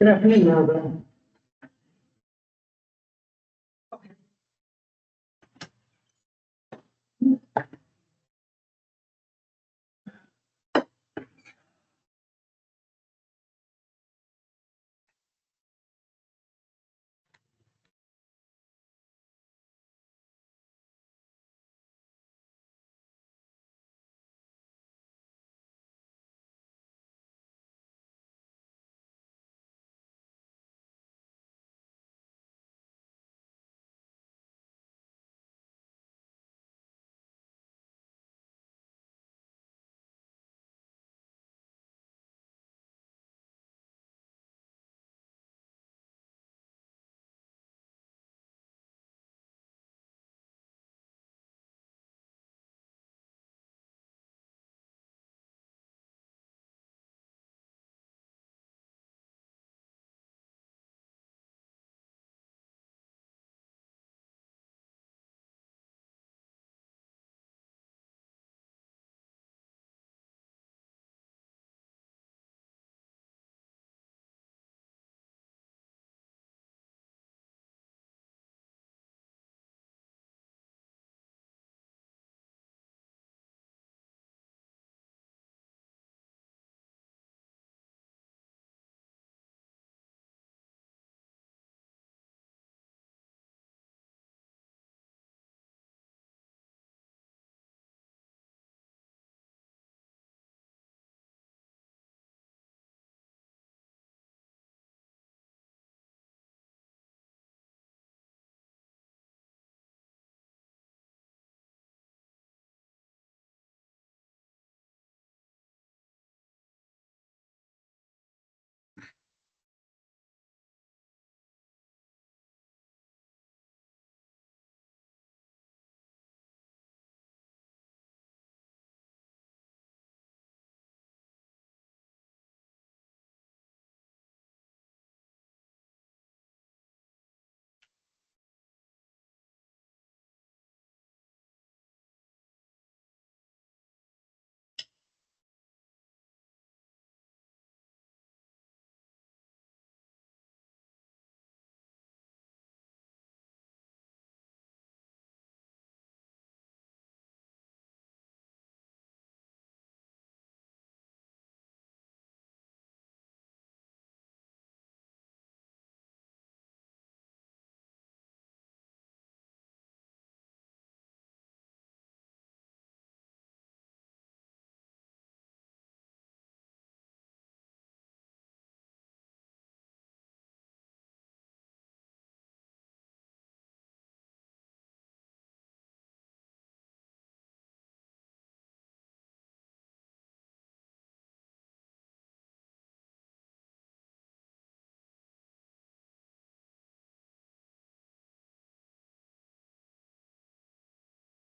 Good afternoon, Melvin.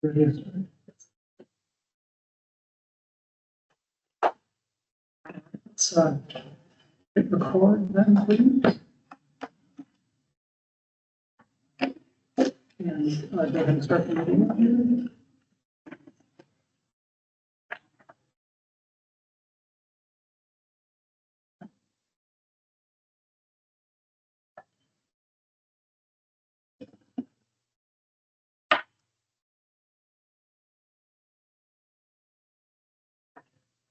Let's hit record then, please. And go ahead and start the meeting.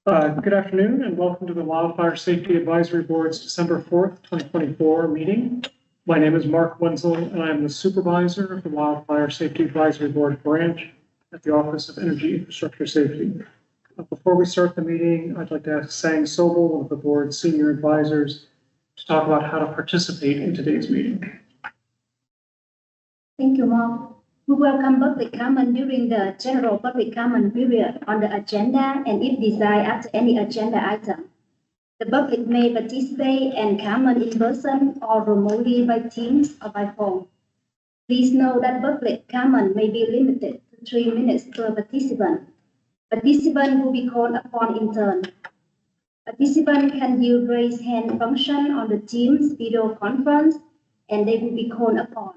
Good afternoon and welcome to the Wildfire Safety Advisory Board's December 4th, 2024 meeting. My name is Mark Wenzel and I am the supervisor of the Wildfire Safety Advisory Board branch at the Office of Energy Infrastructure Safety. Before we start the meeting, I'd like to ask Sang Sobel, one of the board's senior advisors, to talk about how to participate in today's meeting. Thank you, Mark. We welcome public comment during the general public comment period on the agenda and if desired after any agenda item. The public may participate and comment in person or remotely by Teams or by phone. Please know that public comment may be limited to 3 minutes per participant. Participants will be called upon in turn. Participants can use raise hand function on the Teams video conference and they will be called upon.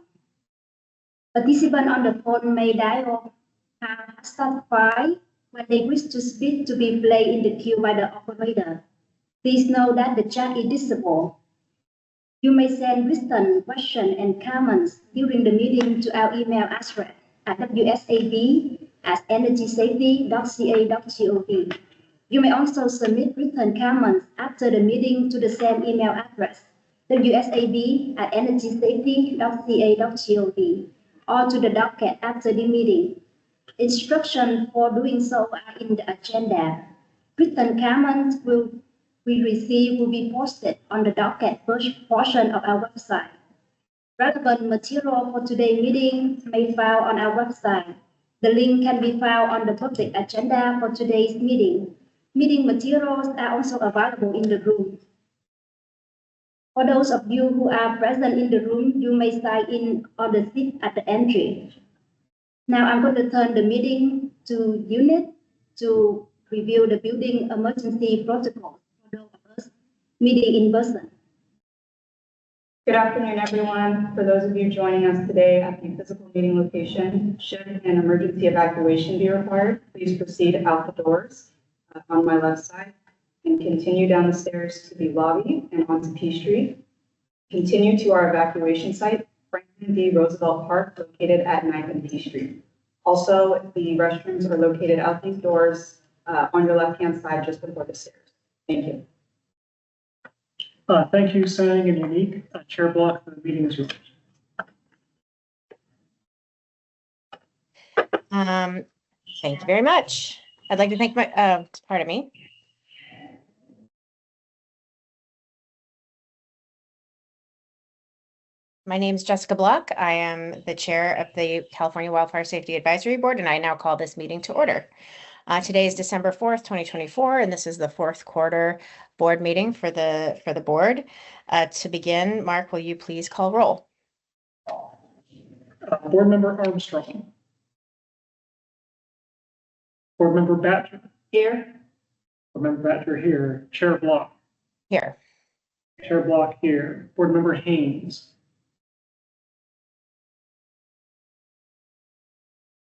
Participants on the phone may dial *5 when they wish to speak to be played in the queue by the operator. Please know that the chat is disabled. You may send written questions and comments during the meeting to our email address at wsab@energysafety.ca.gov. You may also submit written comments after the meeting to the same email address, wsab@energysafety.ca.gov, or to the docket after the meeting. Instructions for doing so are in the agenda. Written comments we receive will be posted on the docket portion of our website. Relevant material for today's meeting may be found on our website. The link can be found on the public agenda for today's meeting. Meeting materials are also available in the room. For those of you who are present in the room, you may sign in on the seat at the entry. Now I'm going to turn the meeting to Unit to review the building emergency protocol for those of us meeting in person. Good afternoon, everyone. For those of you joining us today at the physical meeting location, should an emergency evacuation be required, please proceed out the doors on my left side and continue down the stairs to the lobby and onto P Street. Continue to our evacuation site, Franklin D. Roosevelt Park, located at 9th and P Street. Also, the restrooms are located out these doors on your left-hand side just before the stairs. Thank you. Thank you, Sang and Unique. Chair Block, the meeting is yours. Thank you very much. I'd like to thank pardon me. My name is Jessica Block. I am the chair of the California Wildfire Safety Advisory Board, and I now call this meeting to order. Today is December 4th, 2024, and this is the fourth quarter board meeting for the board. To begin, Mark, will you please call roll? Board Member Armstrong. Board Member Batcher. Here. Board Member Batcher here. Chair Block. Here. Chair Block here. Board Member Haynes.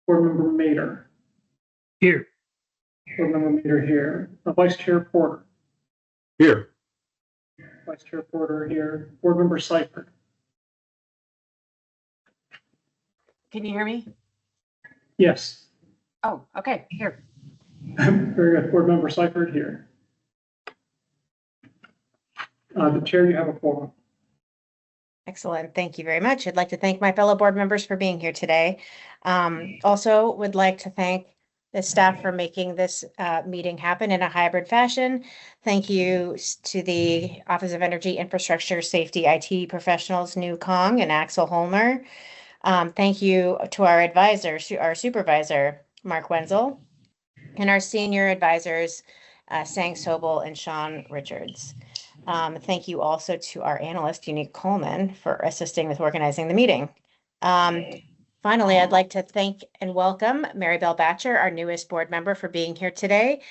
Board Member Mader. Here. Board Member Mader here. Vice Chair Porter. Here. Vice Chair Porter here. Board Member Seifert. Can you hear me? Yes. Oh, okay, here. Very good. Board Member Seifert here. The chair, you have a quorum. Excellent. Thank you very much. I'd like to thank my fellow board members for being here today. Also would like to thank the staff for making this meeting happen in a hybrid fashion. Thank you to the Office of Energy Infrastructure Safety IT professionals, New Kong and Axel Holmer. Thank you to our advisors, our supervisor, Mark Wenzel, and our senior advisors, Sang Sobel and Sean Richards. Thank you also to our analyst, Unique Coleman, for assisting with organizing the meeting. Finally, I'd like to thank and welcome Mary Bell Batcher, our newest board member, for being here today.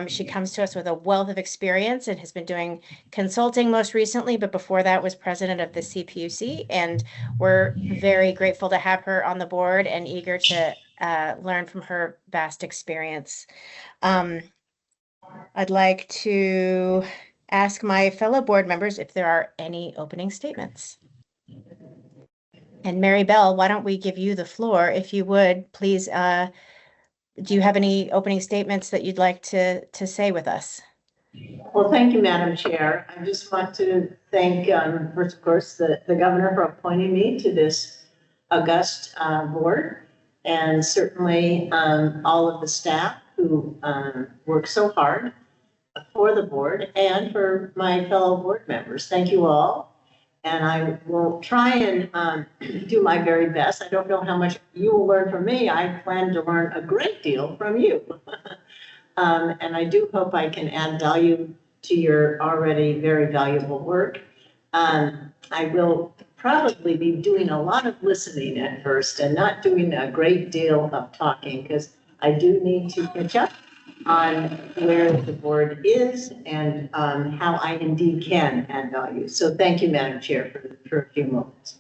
She comes to us with a wealth of experience and has been doing consulting most recently, but before that was president of the CPUC, and we're very grateful to have her on the board and eager to learn from her vast experience. I'd like to ask my fellow board members if there are any opening statements. And Mary Bell, why don't we give you the floor? If you would, please, do you have any opening statements that you'd like to say with us? Well, thank you, Madam Chair. I just want to thank, first, of course, the governor for appointing me to this august board, and certainly all of the staff who work so hard for the board, and for my fellow board members. Thank you all. And I will try and do my very best. I don't know how much you will learn from me. I plan to learn a great deal from you. And I do hope I can add value to your already very valuable work. I will probably be doing a lot of listening at first and not doing a great deal of talking, because I do need to catch up on where the board is and how I indeed can add value. So thank you, Madam Chair, for a few moments.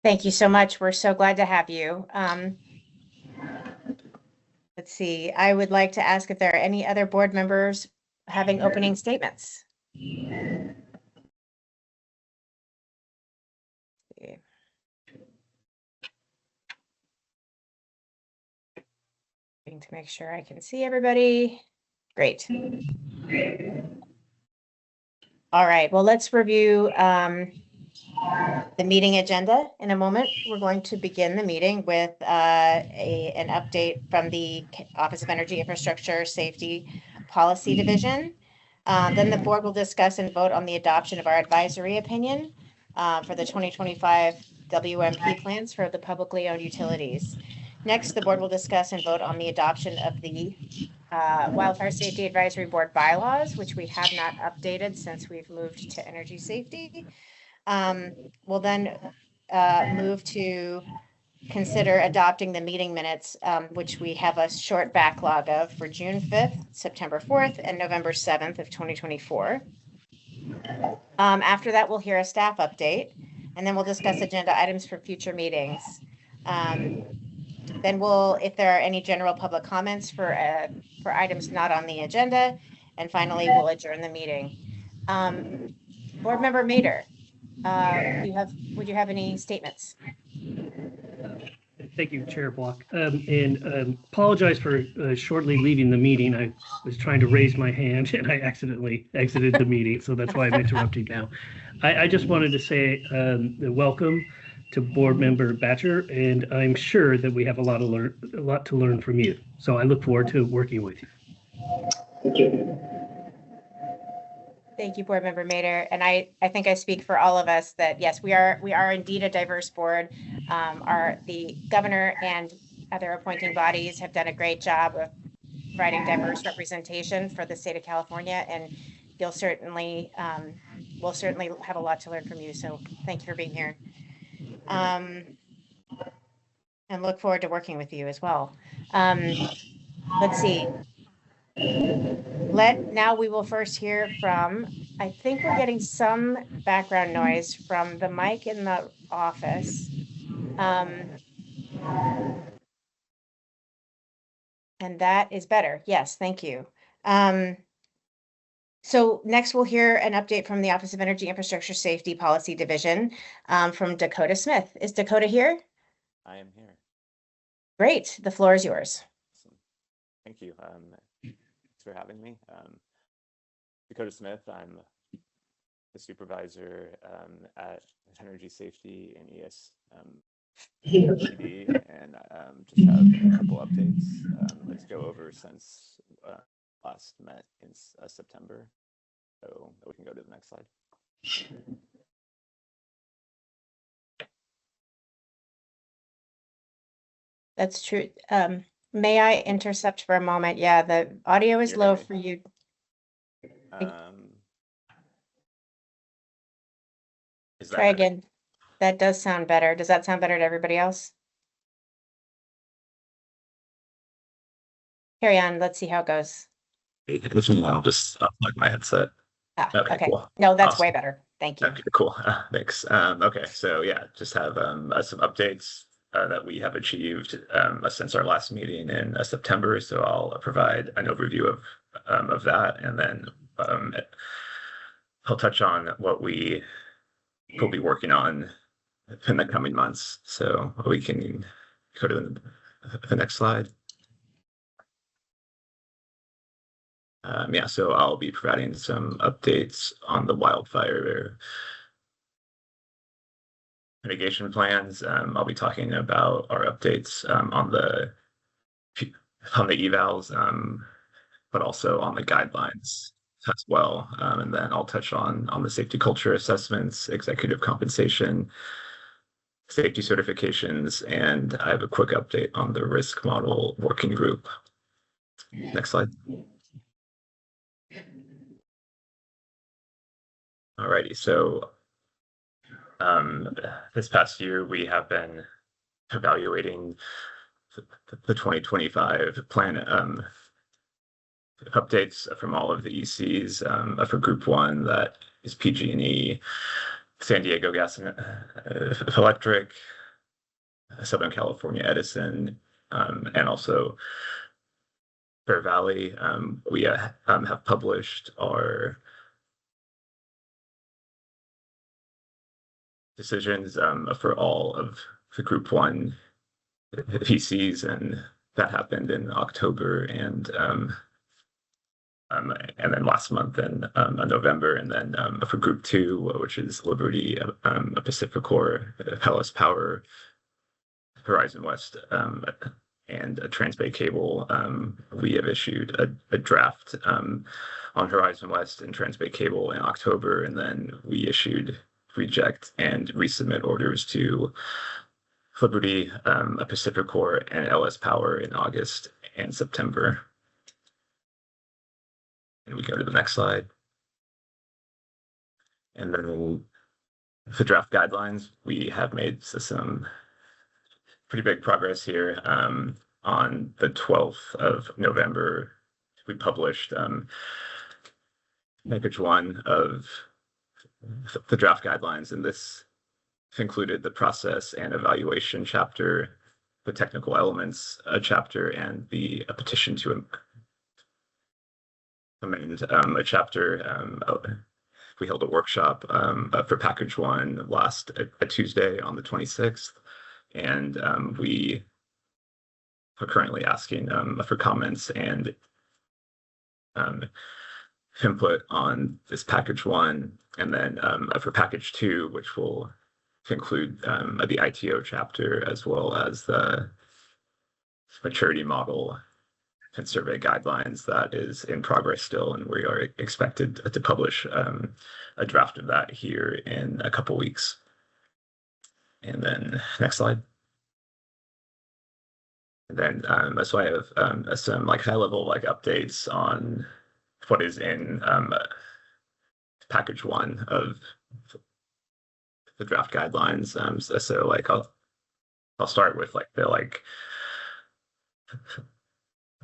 Thank you so much. We're so glad to have you. Let's see. I would like to ask if there are any other board members having opening statements. Waiting to make sure I can see everybody. Great. All right, well, let's review the meeting agenda in a moment. We're going to begin the meeting with an update from the Office of Energy Infrastructure Safety Policy Division. Then the board will discuss and vote on the adoption of our advisory opinion for the 2025 WMP plans for the publicly owned utilities. Next, the board will discuss and vote on the adoption of the Wildfire Safety Advisory Board bylaws, which we have not updated since we've moved to energy safety. We'll then move to consider adopting the meeting minutes, which we have a short backlog of for June 5th, September 4th, and November 7th of 2024. After that, we'll hear a staff update, and then we'll discuss agenda items for future meetings. Then if there are any general public comments for items not on the agenda, and finally, we'll adjourn the meeting. Board Member Mader, would you have any statements? Thank you, Chair Block. And apologize for shortly leaving the meeting. I was trying to raise my hand and I accidentally exited the meeting, so that's why I'm interrupting now. I just wanted to say welcome to Board Member Batcher, and I'm sure that we have a lot to learn from you. So I look forward to working with you. Thank you. Thank you, Board Member Mader. And I think I speak for all of us that yes, we are indeed a diverse board. The governor and other appointing bodies have done a great job of providing diverse representation for the state of California, and we'll certainly have a lot to learn from you. So thank you for being here. And look forward to working with you as well. Let's see. Now we will first hear from, I think we're getting some background noise from the mic in the office. And that is better. Yes, thank you. So next we'll hear an update from the Office of Energy Infrastructure Safety Policy Division from Dakota Smith. Is Dakota here? I am here. Great. The floor is yours. Awesome. Thank you. Thanks for having me. Dakota Smith. I'm the supervisor at Energy Safety and ESPD, and just have a couple updates. Let's go over since last met in September. So we can go to the next slide. That's true. May I intercept for a moment? Yeah, the audio is low for you. Try again. That does sound better. Does that sound better to everybody else? Carry on. Let's see how it goes. I'll just unplug my headset. Okay. Cool. No, that's Awesome. way better. Thank you. Okay, cool. Thanks. Okay, so yeah, just have some updates that we have achieved since our last meeting in September. So I'll provide an overview of that, and then I'll touch on what we will be working on in the coming months. So we can go to the next slide. So I'll be providing some updates on the wildfire mitigation plans. I'll be talking about our updates on the evals, but also on the guidelines as well. And then I'll touch on the safety culture assessments, executive compensation, safety certifications, and I have a quick update on the risk model working group. Next slide. Alrighty, so this past year we have been evaluating the 2025 plan updates from all of the ECs. For Group 1, that is PG&E, San Diego Gas and Electric, Southern California Edison, and also Bear Valley. We have published our decisions for all of the Group 1 PCs, and that happened in October and then last month in November, and then for Group 2, which is Liberty, Pacificor, Hellas Power, Horizon West, and a Transbay Cable. We have issued a draft on Horizon West and Transbay Cable in October, and then we issued reject and resubmit orders to Liberty, Pacificor, and LS Power in August and September. And we go to the next slide. And then the draft guidelines, we have made some pretty big progress here. On the 12th of November, we published package 1 of the draft guidelines, and this included the process and evaluation chapter, the technical elements chapter, and a petition to amend a chapter. We held a workshop for package 1 last Tuesday on the 26th, and we are currently asking for comments and input on this package 1, and then for package 2, which will include the ITO chapter as well as the maturity model and survey guidelines that is in progress still, and we are expected to publish a draft of that here in a couple weeks. And then next slide. And then so I have some high level updates on what is in package 1 of the draft guidelines. So I'll start with the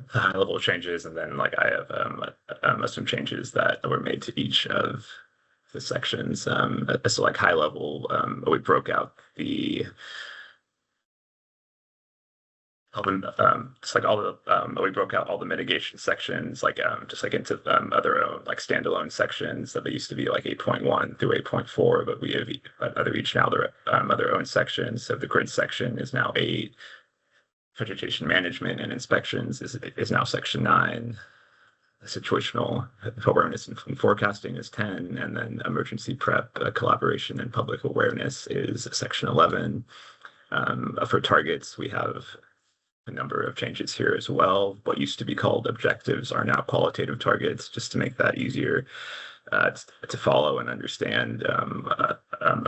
high level changes, and then I have some changes that were made to each of the sections. So high level, we broke out we broke out all the mitigation sections, into other own standalone sections that they used to be 8.1 through 8.4, but we have each now their other own sections. So the grid section is now 8. Vegetation management and inspections is now section 9. Situational awareness and forecasting is 10, and then emergency prep, collaboration, and public awareness is section 11. For targets, we have a number of changes here as well. What used to be called objectives are now qualitative targets, just to make that easier to follow and understand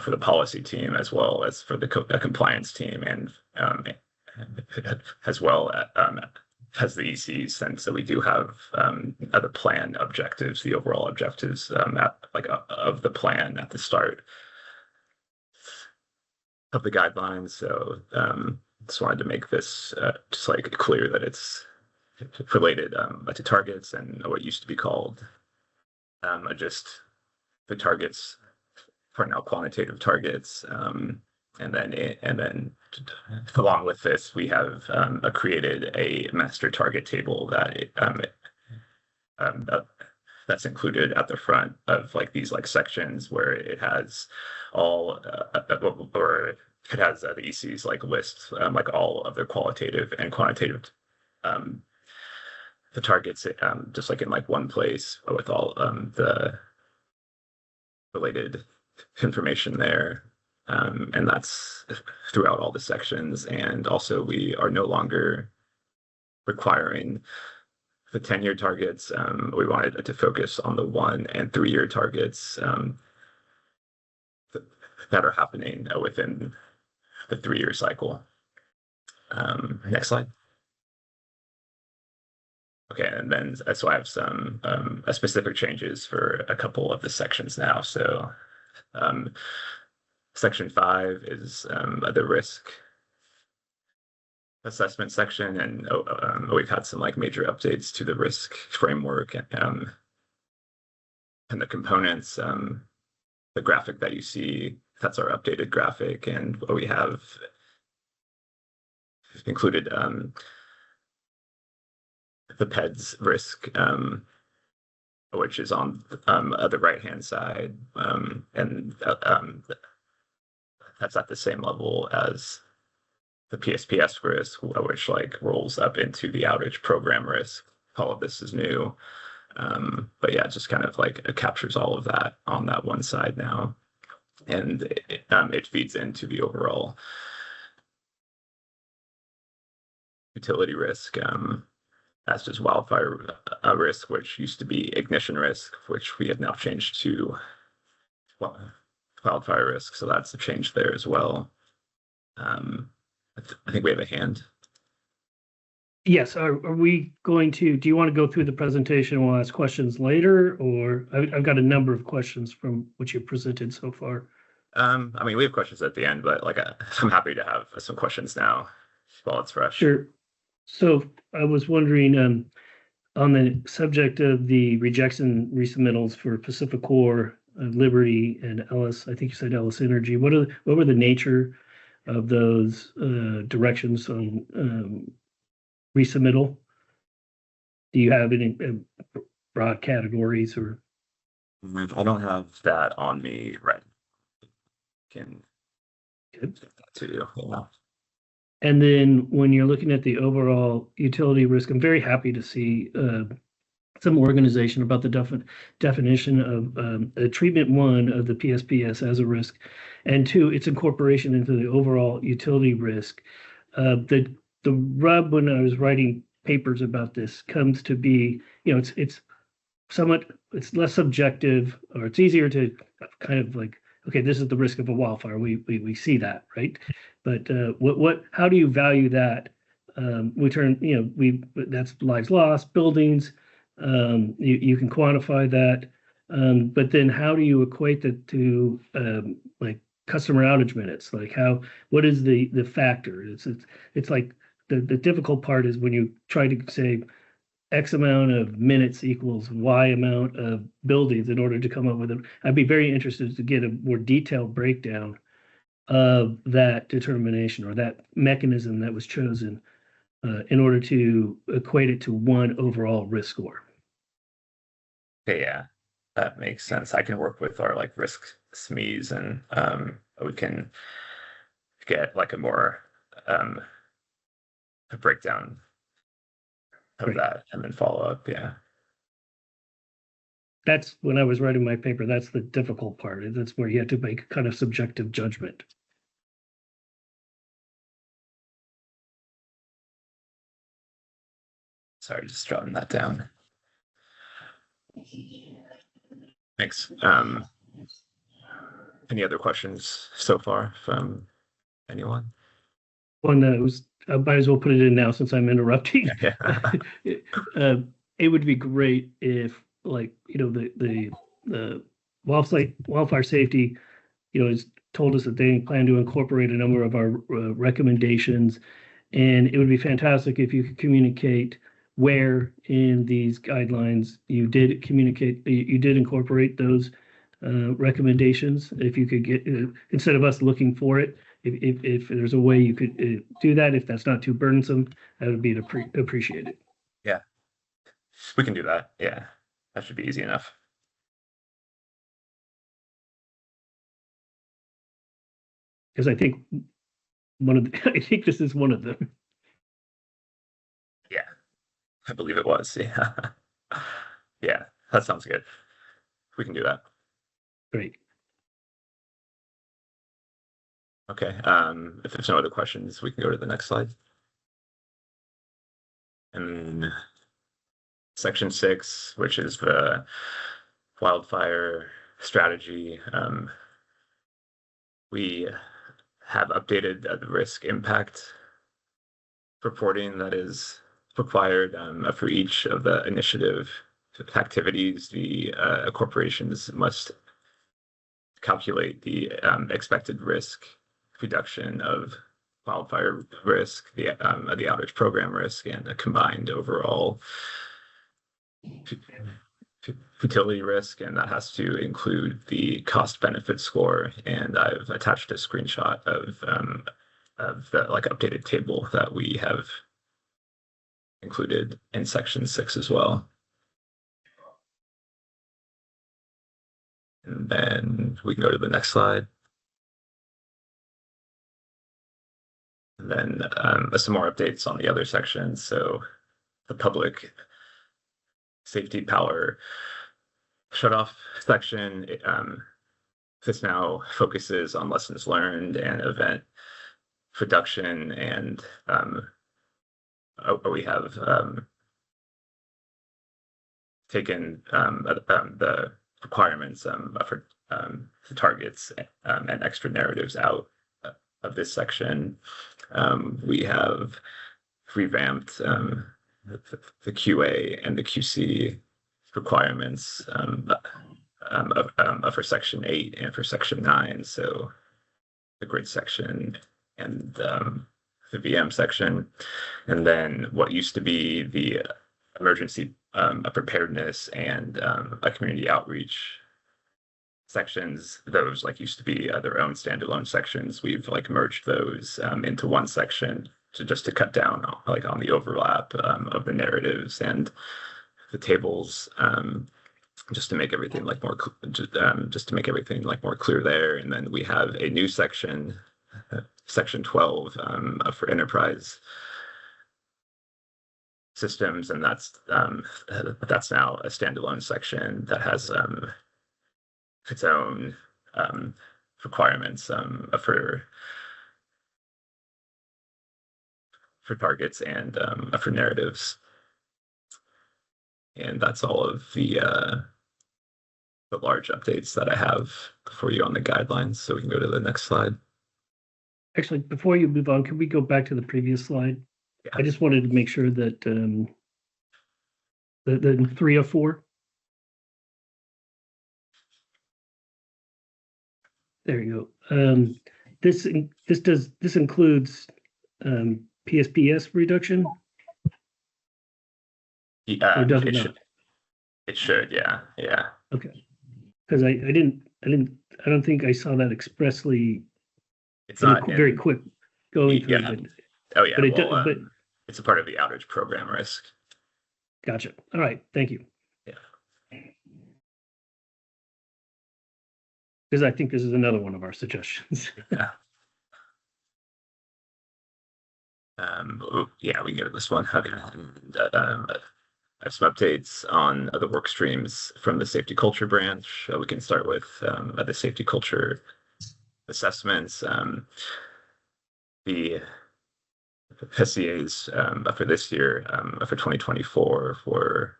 for the policy team as well as for the compliance team, and as well as the ECs. And so we do have the plan objectives, the overall objectives of the plan at the start of the guidelines. So just wanted to make this just clear that it's related to targets and what used to be called just the targets are now quantitative targets. And then along with this, we have created a master target table that's included at the front of these sections, where it has all it has the ECs lists all of their qualitative and quantitative the targets just in one place with all the related information there. And that's throughout all the sections. And also we are no longer requiring the 10-year targets. We wanted to focus on the 1 and 3-year targets that are happening within the 3-year cycle. Next slide. Okay, and then so I have some specific changes for a couple of the sections now. So section 5 is the risk assessment section, and we've had some major updates to the risk framework and the components. The graphic that you see, that's our updated graphic, and we have included the PEDS risk, which is on the right-hand side, and that's at the same level as the PSPS risk, which like rolls up into the outage program risk. All of this is new. But yeah, it just kind of like it captures all of that on that one side now. And it feeds into the overall utility risk, as does wildfire risk, which used to be ignition risk, which we have now changed to wildfire risk. So that's a change there as well. I think we have a hand. Yes, are we going to, do you want to go through the presentation and we'll ask questions later? Or I've got a number of questions from what you presented so far. I mean, we have questions at the end, but like I'm happy to have some questions now while it's fresh. Sure. So I was wondering, on the subject of the rejection resubmittals for Pacific Core, Liberty, and Ellis, I think you said Ellis Energy. What were the nature of those directions on resubmittal? Do you have any broad categories or? I don't have that on me right. Can Good. give that to you. Yeah. And then when you're looking at the overall utility risk, I'm very happy to see some organization about the definition of treatment one of the PSPS as a risk, and two, its incorporation into the overall utility risk. The rub when I was writing papers about this comes to be, it's somewhat, it's less subjective, or it's easier to kind of like, okay, this is the risk of a wildfire. We see that, right? But how do you value that? That's lives lost, buildings. You can quantify that. But then how do you equate that to like customer outage minutes? Like what is the factor? It's like the difficult part is when you try to say X amount of minutes equals Y amount of buildings in order to come up with it. I'd be very interested to get a more detailed breakdown of that determination or that mechanism that was chosen in order to equate it to one overall risk score. Okay, yeah, that makes sense. I can work with our like risk SMEs and we can get like a more a breakdown of Right. that and then follow up. Yeah. That's when I was writing my paper, that's the difficult part. That's where you have to make kind of subjective judgment. Sorry, just jotting that down. Thanks. Any other questions so far from anyone? One that was, I might as well put it in now since I'm interrupting. Yeah. It would be great if, like, the wildfire safety, has told us that they plan to incorporate a number of our recommendations, and it would be fantastic if you could communicate where in these guidelines you did incorporate those recommendations. If you could get, instead of us looking for it, if there's a way you could do that, if that's not too burdensome, that would be appreciated. Yeah, we can do that. Yeah, that should be easy enough. Because I think I think this is one of them. Yeah, I believe it was. Yeah. Yeah, that sounds good. We can do that. Great. Okay. If there's no other questions, we can go to the next slide. And section 6, which is the wildfire strategy. We have updated the risk impact reporting that is required for each of the initiative activities. The corporations must calculate the expected risk reduction of wildfire risk, the outage program risk, and a combined overall utility risk, and that has to include the cost benefit score. And I've attached a screenshot of the like updated table that we have included in section 6 as well. And then we can go to the next slide. And then some more updates on the other sections. So the public safety power shutoff section, this now focuses on lessons learned and event production, and we have taken the requirements for targets and extra narratives out of this section. We have revamped the QA and the QC requirements for Section 8 and for Section 9. So the grid section and the VM section, and then what used to be the emergency preparedness and a community outreach sections, those used to be their own standalone sections. We've merged those into one section to cut down on the overlap of the narratives and the tables, just to make everything more clear there. And then we have a new section, section 12, for enterprise systems, and that's now a standalone section that has its own requirements for targets and for narratives. And that's all of the large updates that I have for you on the guidelines. So we can go to the next slide. Actually, before you move on, can we go back to the previous slide? Yeah. I just wanted to make sure that the 304. There you go. This includes PSPS reduction? Or does it not? It should, yeah. Okay. Because I don't think I saw that expressly. It's not very quick going through. Yeah. But, oh yeah. but it's a part of the outage program risk. Gotcha. All right. Thank you. Yeah. Because I think this is another one of our suggestions. Yeah. Yeah, we can go to this one. Okay. I have some updates on the work streams from the safety culture branch. We can start with the safety culture assessments. The SCAs for this year, for 2024, were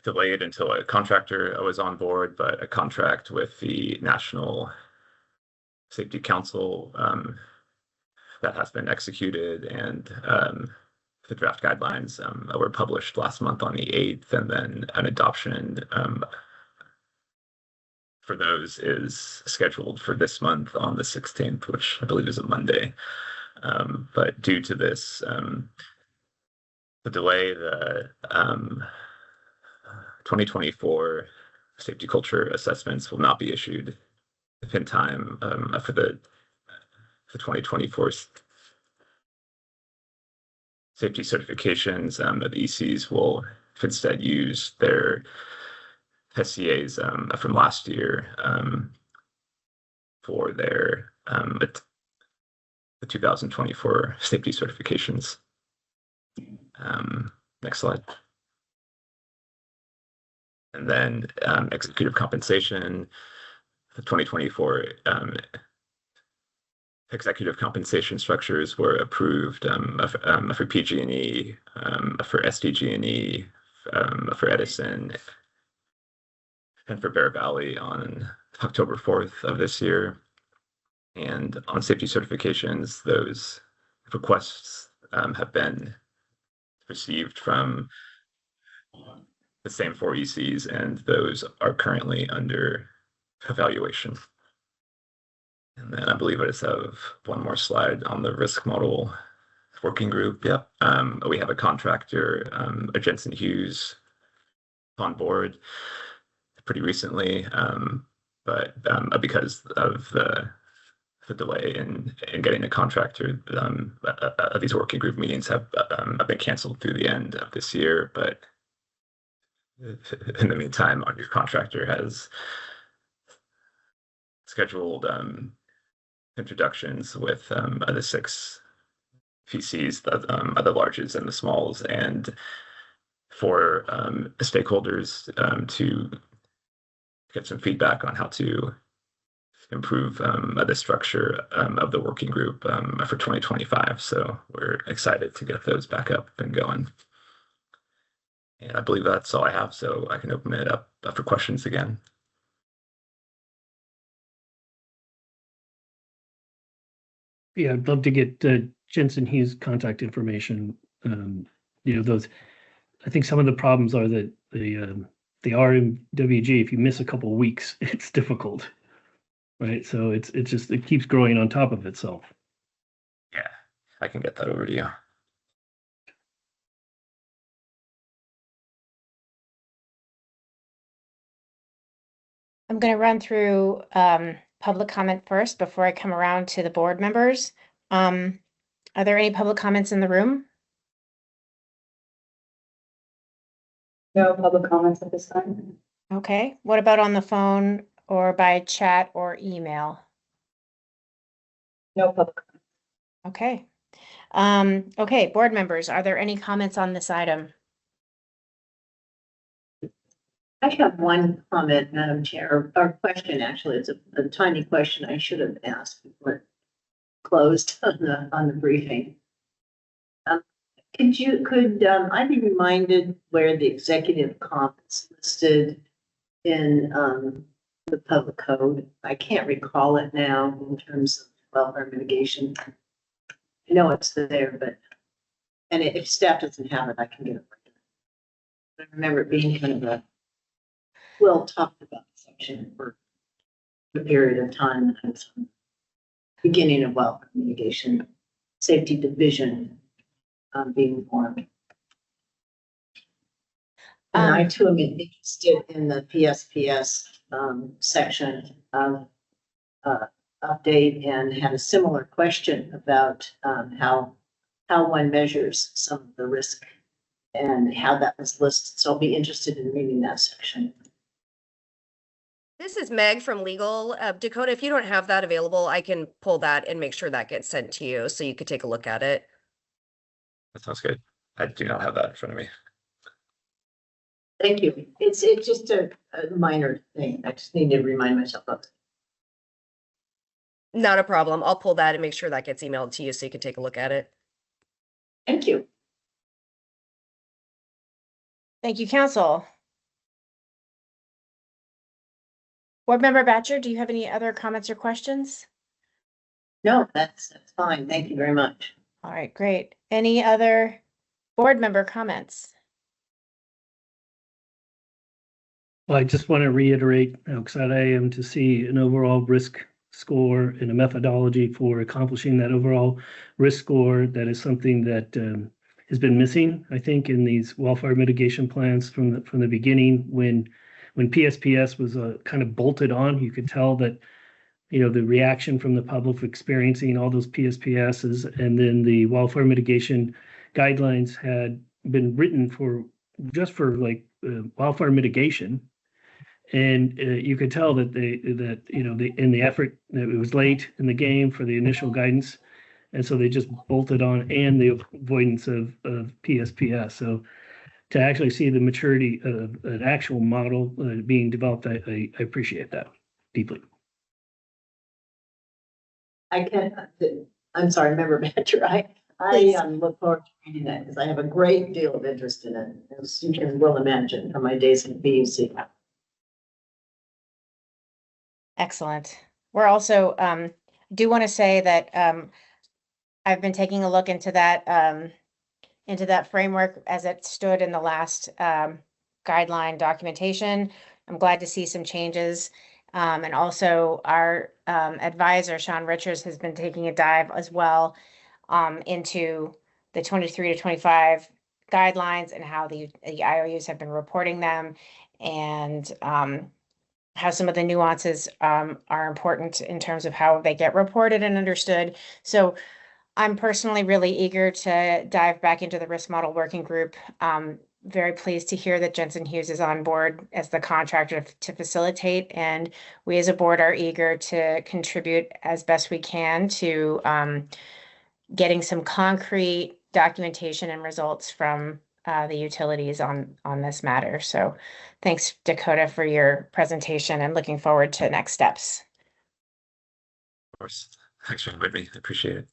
delayed until a contractor was on board, but a contract with the National Safety Council that has been executed, and the draft guidelines were published last month on the 8th, and then an adoption for those is scheduled for this month on the 16th, which I believe is a Monday. But due to this, the delay, the 2024 safety culture assessments will not be issued in time for the 2024 safety certifications. The ECs will instead use their SCAs from last year for their the 2024 safety certifications. Next slide. And then executive compensation, the 2024 executive compensation structures were approved for PG&E, for SDG&E, for Edison, and for Bear Valley on October 4th of this year. And on safety certifications, those requests have been received from the same 4 ECs, and those are currently under evaluation. And then I believe I just have one more slide on the risk model working group. Yep. We have a contractor, Jensen Hughes, on board pretty recently, but because of the delay in getting a contractor, these working group meetings have been canceled through the end of this year. But in the meantime, our new contractor has scheduled introductions with the 6 PCs, the larges and the smalls, and for stakeholders to get some feedback on how to improve the structure of the working group for 2025. So we're excited to get those back up and going. And I believe that's all I have, so I can open it up for questions again. Yeah, I'd love to get Jensen Hughes' contact information. Those, I think some of the problems are that the RMWG, if you miss a couple of weeks, it's difficult, right? So it keeps growing on top of itself. Yeah, I can get that over to you. I'm going to run through public comment first before I come around to the board members. Are there any public comments in the room? No public comments at this time. Okay, what about on the phone or by chat or email? No public comments. Okay. Okay, board members, are there any comments on this item? I have one comment, Madam Chair, or question, actually. It's a tiny question I should have asked before it closed on the briefing. Could I be reminded where the executive comp is listed in the public code? I can't recall it now in terms of welfare mitigation. I know it's there, but, and if staff doesn't have it, I can get it. I remember it being kind of a well talked about section for a period of time. I was beginning of welfare mitigation safety division being formed. And I too am interested in the PSPS section of update, and had a similar question about how one measures some of the risk and how that was listed. So I'll be interested in reading that section. This is Meg from legal. Dakota, if you don't have that available, I can pull that and make sure that gets sent to you so you could take a look at it. That sounds good. I do not have that in front of me. Thank you. It's just a minor thing. I just need to remind myself of it. Not a problem. I'll pull that and make sure that gets emailed to you so you can take a look at it. Thank you. Thank you, council. Board Member Batcher, do you have any other comments or questions? No, that's fine. Thank you very much. All right, great. Any other board member comments? Well, I just want to reiterate how excited I am to see an overall risk score and a methodology for accomplishing that overall risk score. That is something that has been missing, I think, in these wildfire mitigation plans from the beginning. When PSPS was kind of bolted on, you could tell that, the reaction from the public experiencing all those PSPSs, and then the wildfire mitigation guidelines had been written for wildfire mitigation. And you could tell that in the effort, that it was late in the game for the initial guidance. And so they just bolted on, and the avoidance of PSPS. So to actually see the maturity of an actual model being developed, I appreciate that deeply. I'm sorry, Member Badger. I look forward to reading that because I have a great deal of interest in it, as you can well imagine from my days in BUC. Excellent. We're also do want to say that I've been taking a look into that framework as it stood in the last guideline documentation. I'm glad to see some changes. And also our advisor, Sean Richards, has been taking a dive as well into the 23 to 25 guidelines and how the IOUs have been reporting them, and how some of the nuances are important in terms of how they get reported and understood. So I'm personally really eager to dive back into the risk model working group very pleased to hear that Jensen Hughes is on board as the contractor to facilitate, and we as a board are eager to contribute as best we can to getting some concrete documentation and results from the utilities on this matter. So thanks, Dakota, for your presentation, and looking forward to next steps. Of course. Thanks for inviting me. I appreciate it.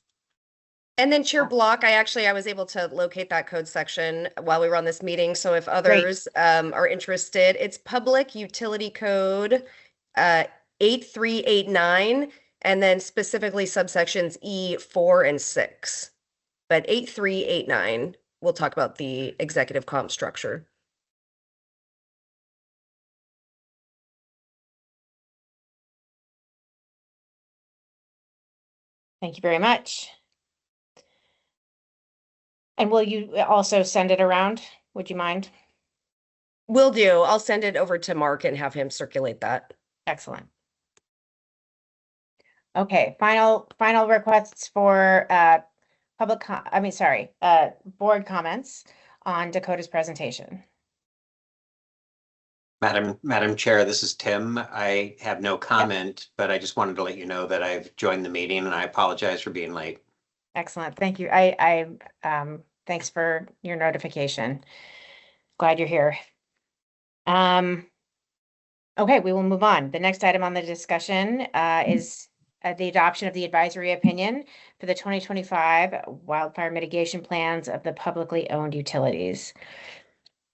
And then Chair Block, I was able to locate that code section while we were on this meeting. So if others are interested, it's Public Utility Code 8389, and then specifically subsections E, 4, and 6. But 8389, we'll talk about the executive comp structure. Thank you very much. And will you also send it around? Would you mind? Will do. I'll send it over to Mark and have him circulate that. Excellent. Okay, final requests for board comments on Dakota's presentation. Madam Chair, this is Tim. I have no comment, but I just wanted to let you know that I've joined the meeting, and I apologize for being late. Excellent. Thank you. Thanks for your notification. Glad you're here. Okay, we will move on. The next item on the discussion is the adoption of the advisory opinion for the 2025 wildfire mitigation plans of the publicly owned utilities.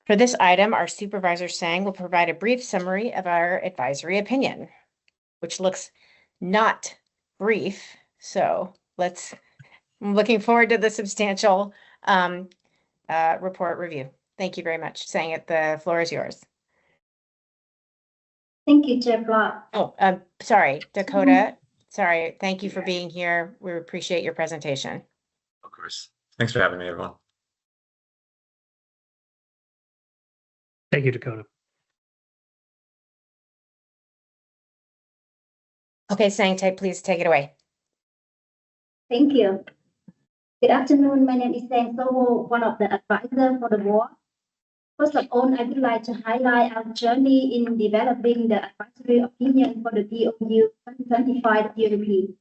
For this item, our Supervisor Sang will provide a brief summary of our advisory opinion, which looks not brief. So I'm looking forward to the substantial report review. Thank you very much. Sang, the floor is yours. Thank you, Chair Block. Oh, sorry, Dakota. Sorry. Thank you for being here. We appreciate your presentation. Of course. Thanks for having me, everyone. Thank you, Dakota. Okay, Sang, please take it away. Thank you. Good afternoon. My name is Sang Soho, one of the advisors for the board. First of all, I would like to highlight our journey in developing the advisory opinion for the BOU 2025 WMP.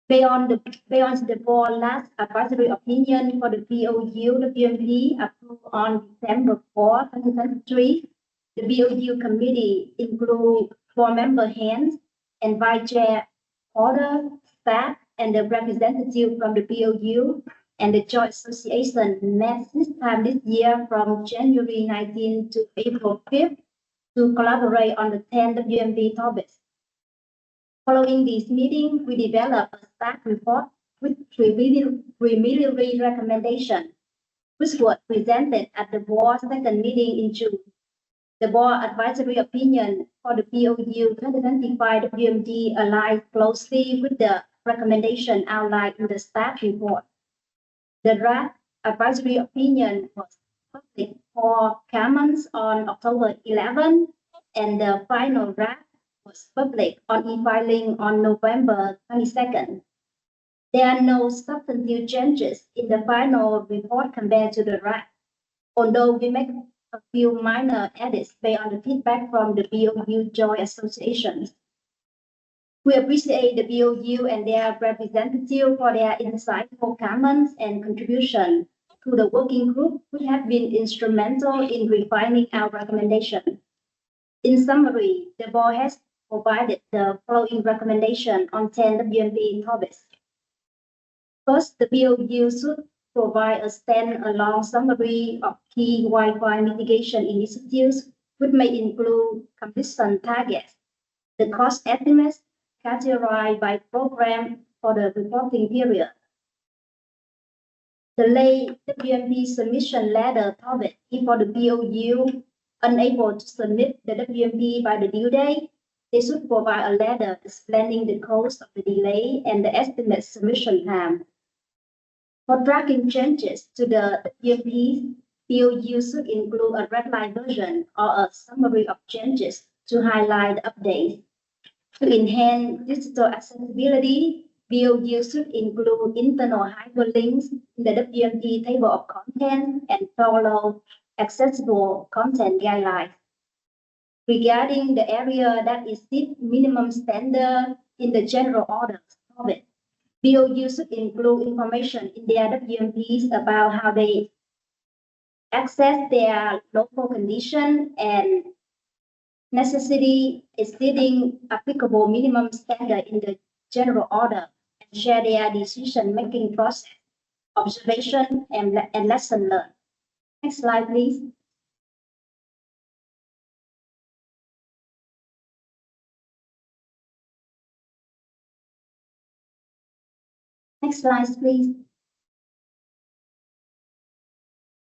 Beyond the board last advisory opinion for the BOU WMP approved on December 4, 2023, the BOU committee includes board member Hans and vice chair Porter, staff, and the representative from the BOU and the Joint Association met this time this year from January 19 to April 5th to collaborate on the 10 WMP topics. Following this meeting, we developed a staff report with preliminary recommendations, which was presented at the board's second meeting in June. The board advisory opinion for the BOU 2025 WMD aligns closely with the recommendation outlined in the staff report. The draft advisory opinion was published for comments on October 11, and the final draft was published on e-filing on November 22nd. There are no substantive changes in the final report compared to the draft, although we make a few minor edits based on the feedback from the BOU Joint Associations. We appreciate the BOU and their representatives for their insightful comments and contributions to the working group, which have been instrumental in refining our recommendation. In summary, the board has provided the following recommendation on 10 WMP topics. First, the BOU should provide a stand-alone summary of key wildfire mitigation initiatives, which may include completion targets, the cost estimates, categorized by program for the reporting period. The late WMP submission letter topic if for the BOU unable to submit the WMP by the due date, they should provide a letter explaining the cause of the delay and the estimate submission time. For tracking changes to the WMP, BOU should include a red line version or a summary of changes to highlight updates. To enhance digital accessibility, BOU should include internal hyperlinks in the WMP table of contents and follow accessible content guidelines. Regarding the area that exceeds minimum standard in the general order of it, BOU should include information in their WMPs about how they access their local condition and necessity exceeding applicable minimum standard in the general order and share their decision-making process, observation, and lesson learned. Next slide, please. Next slide, please.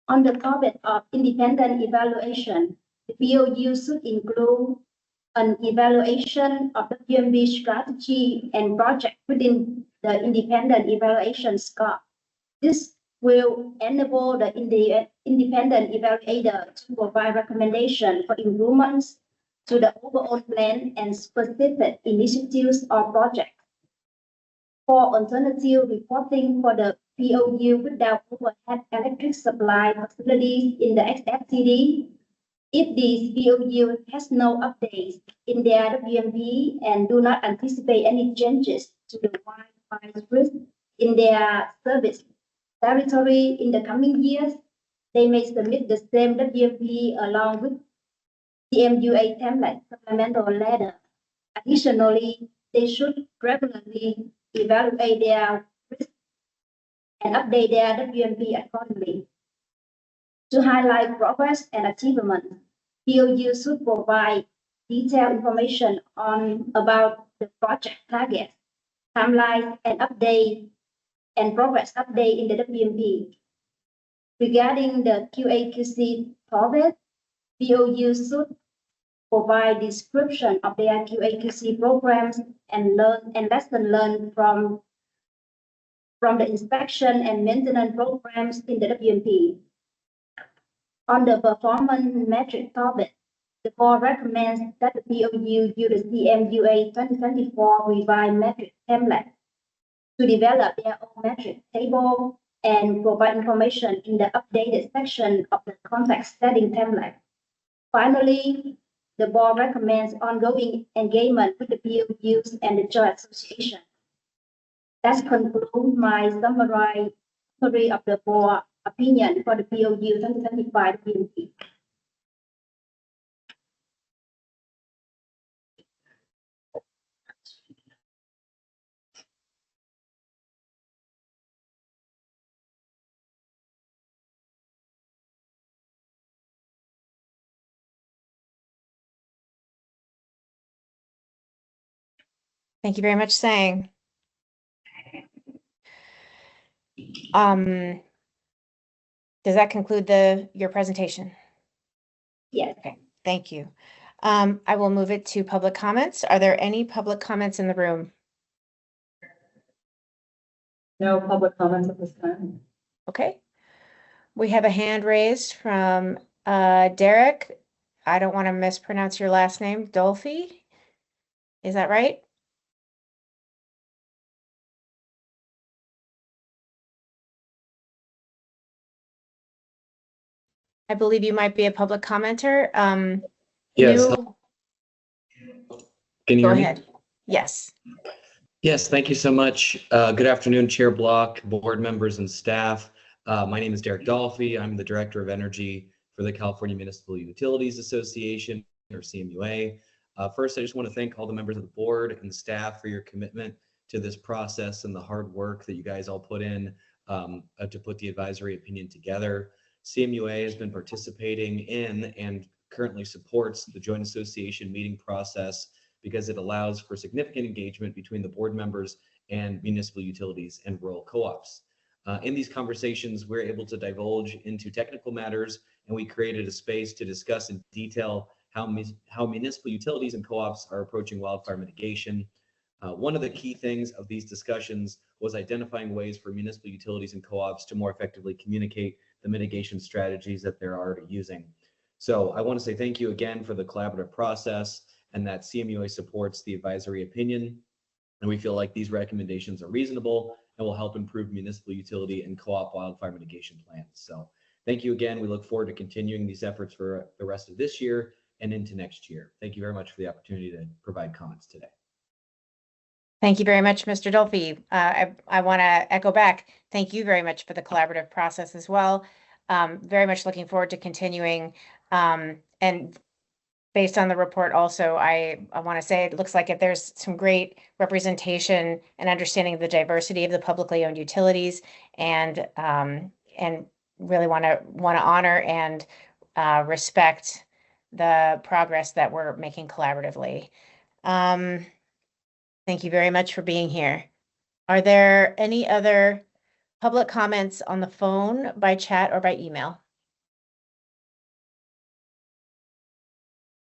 On the topic of independent evaluation, the BOU should include an evaluation of the WMP strategy and project within the independent evaluation scope. This will enable the independent evaluator to provide recommendations for improvements to the overall plan and specific initiatives or projects. For alternative reporting for the BOU without overhead electric supply facilities in the XFCD, if this BOU has no updates in their WMP and do not anticipate any changes to the wildfire risk in their service territory in the coming years, they may submit the same WMP along with the MUA template supplemental letter. Additionally, they should regularly evaluate their risk and update their WMP accordingly. To highlight progress and achievement, BOU should provide detailed information about the project targets, timeline, and update and progress update in the WMP. Regarding the QA/QC target, BOU should provide description of their QA/QC programs and lesson learned from the inspection and maintenance programs in the WMP. On the performance metric topic, the board recommends that the BOU use the CMUA 2024 revised metric template to develop their own metric table and provide information in the updated section of the context setting template. Finally, the board recommends ongoing engagement with the BOUs and the Joint Association. That concludes my summary of the board opinion for the BOU 2025 WMP. Thank you very much, Sang. Does that conclude your presentation? Yes. Okay, thank you. I will move it to public comments. Are there any public comments in the room? No public comments at this time. Okay. We have a hand raised from Derek. I don't want to mispronounce your last name, Dolphy. Is that right? I believe you might be a public commenter. Yes. Can you Go hear me? ahead. Yes. Yes, thank you so much. Good afternoon, Chair Block, board members, and staff. My name is Derek Dolphy. I'm the Director of Energy for the California Municipal Utilities Association, or CMUA. First, I just want to thank all the members of the board and staff for your commitment to this process and the hard work that you guys all put in to put the advisory opinion together. CMUA has been participating in and currently supports the Joint Association meeting process because it allows for significant engagement between the board members and municipal utilities and rural co-ops. In these conversations, we're able to divulge into technical matters, and we created a space to discuss in detail how municipal utilities and co-ops are approaching wildfire mitigation. One of the key things of these discussions was identifying ways for municipal utilities and co-ops to more effectively communicate the mitigation strategies that they're already using. So I want to say thank you again for the collaborative process, and that CMUA supports the advisory opinion. And we feel like these recommendations are reasonable and will help improve municipal utility and co-op wildfire mitigation plans. So Thank you again. We look forward to continuing these efforts for the rest of this year and into next year. Thank you very much for the opportunity to provide comments today. Thank you very much, Mr. Dolphy. I want to echo back. Thank you very much for the collaborative process as well. Very much looking forward to continuing. And based on the report also, I want to say it looks like there's some great representation and understanding of the diversity of the publicly owned utilities, and really want to honor and respect the progress that we're making collaboratively. Thank you very much for being here. Are there any other public comments on the phone, by chat, or by email?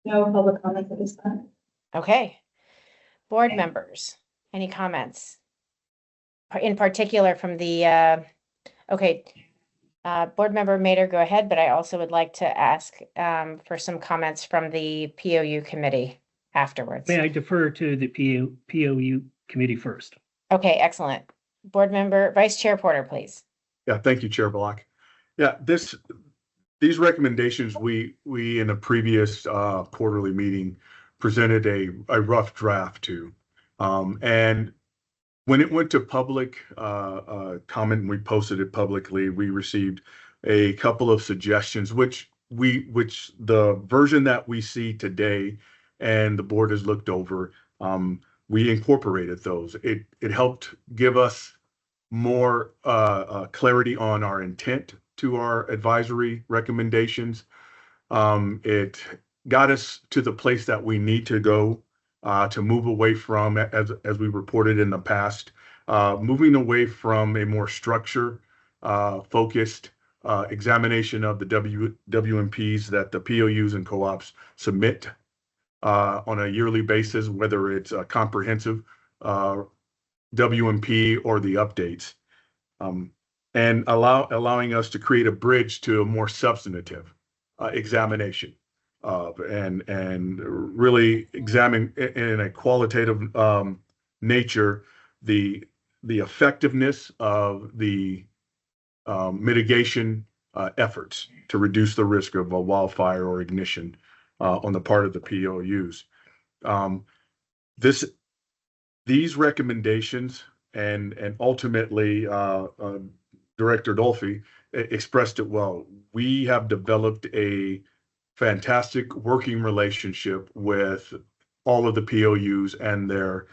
No public comments at this time. Okay. Board members, any comments? In particular from the, Board Member Mader, go ahead, but I also would like to ask for some comments from the POU committee afterwards. May I defer to the POU committee first? Okay, excellent. Board Member, Vice Chair Porter, please. Yeah, thank you, Chair Block. Yeah, these recommendations, we in a previous quarterly meeting presented a rough draft to. And when it went to public comment and we posted it publicly, we received a couple of suggestions, which the version that we see today and the board has looked over, we incorporated those. It helped give us more clarity on our intent to our advisory recommendations. It got us to the place that we need to go to move away from, as we reported in the past, moving away from a more structure focused examination of the WMPs that the POUs and co-ops submit on a yearly basis, whether it's a comprehensive WMP or the updates, and allowing us to create a bridge to a more substantive examination of and really examine in a qualitative nature the effectiveness of the mitigation efforts to reduce the risk of a wildfire or ignition on the part of the POUs. These recommendations and ultimately Director Dolphy expressed it well. We have developed a fantastic working relationship with all of the POUs and their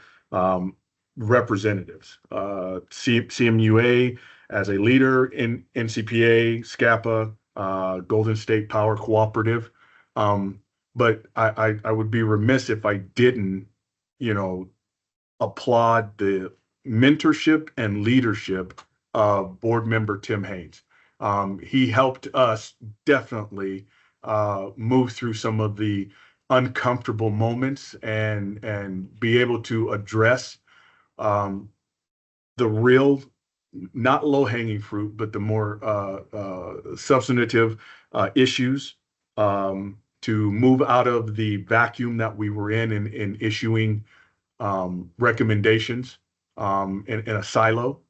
representatives. CMUA as a leader in NCPA, SCAPA, Golden State Power Cooperative. But I would be remiss if I didn't, applaud the mentorship and leadership of board member Tim Haynes. He helped us definitely move through some of the uncomfortable moments and be able to address the real, not low-hanging fruit, but the more substantive issues to move out of the vacuum that we were in issuing recommendations in a silo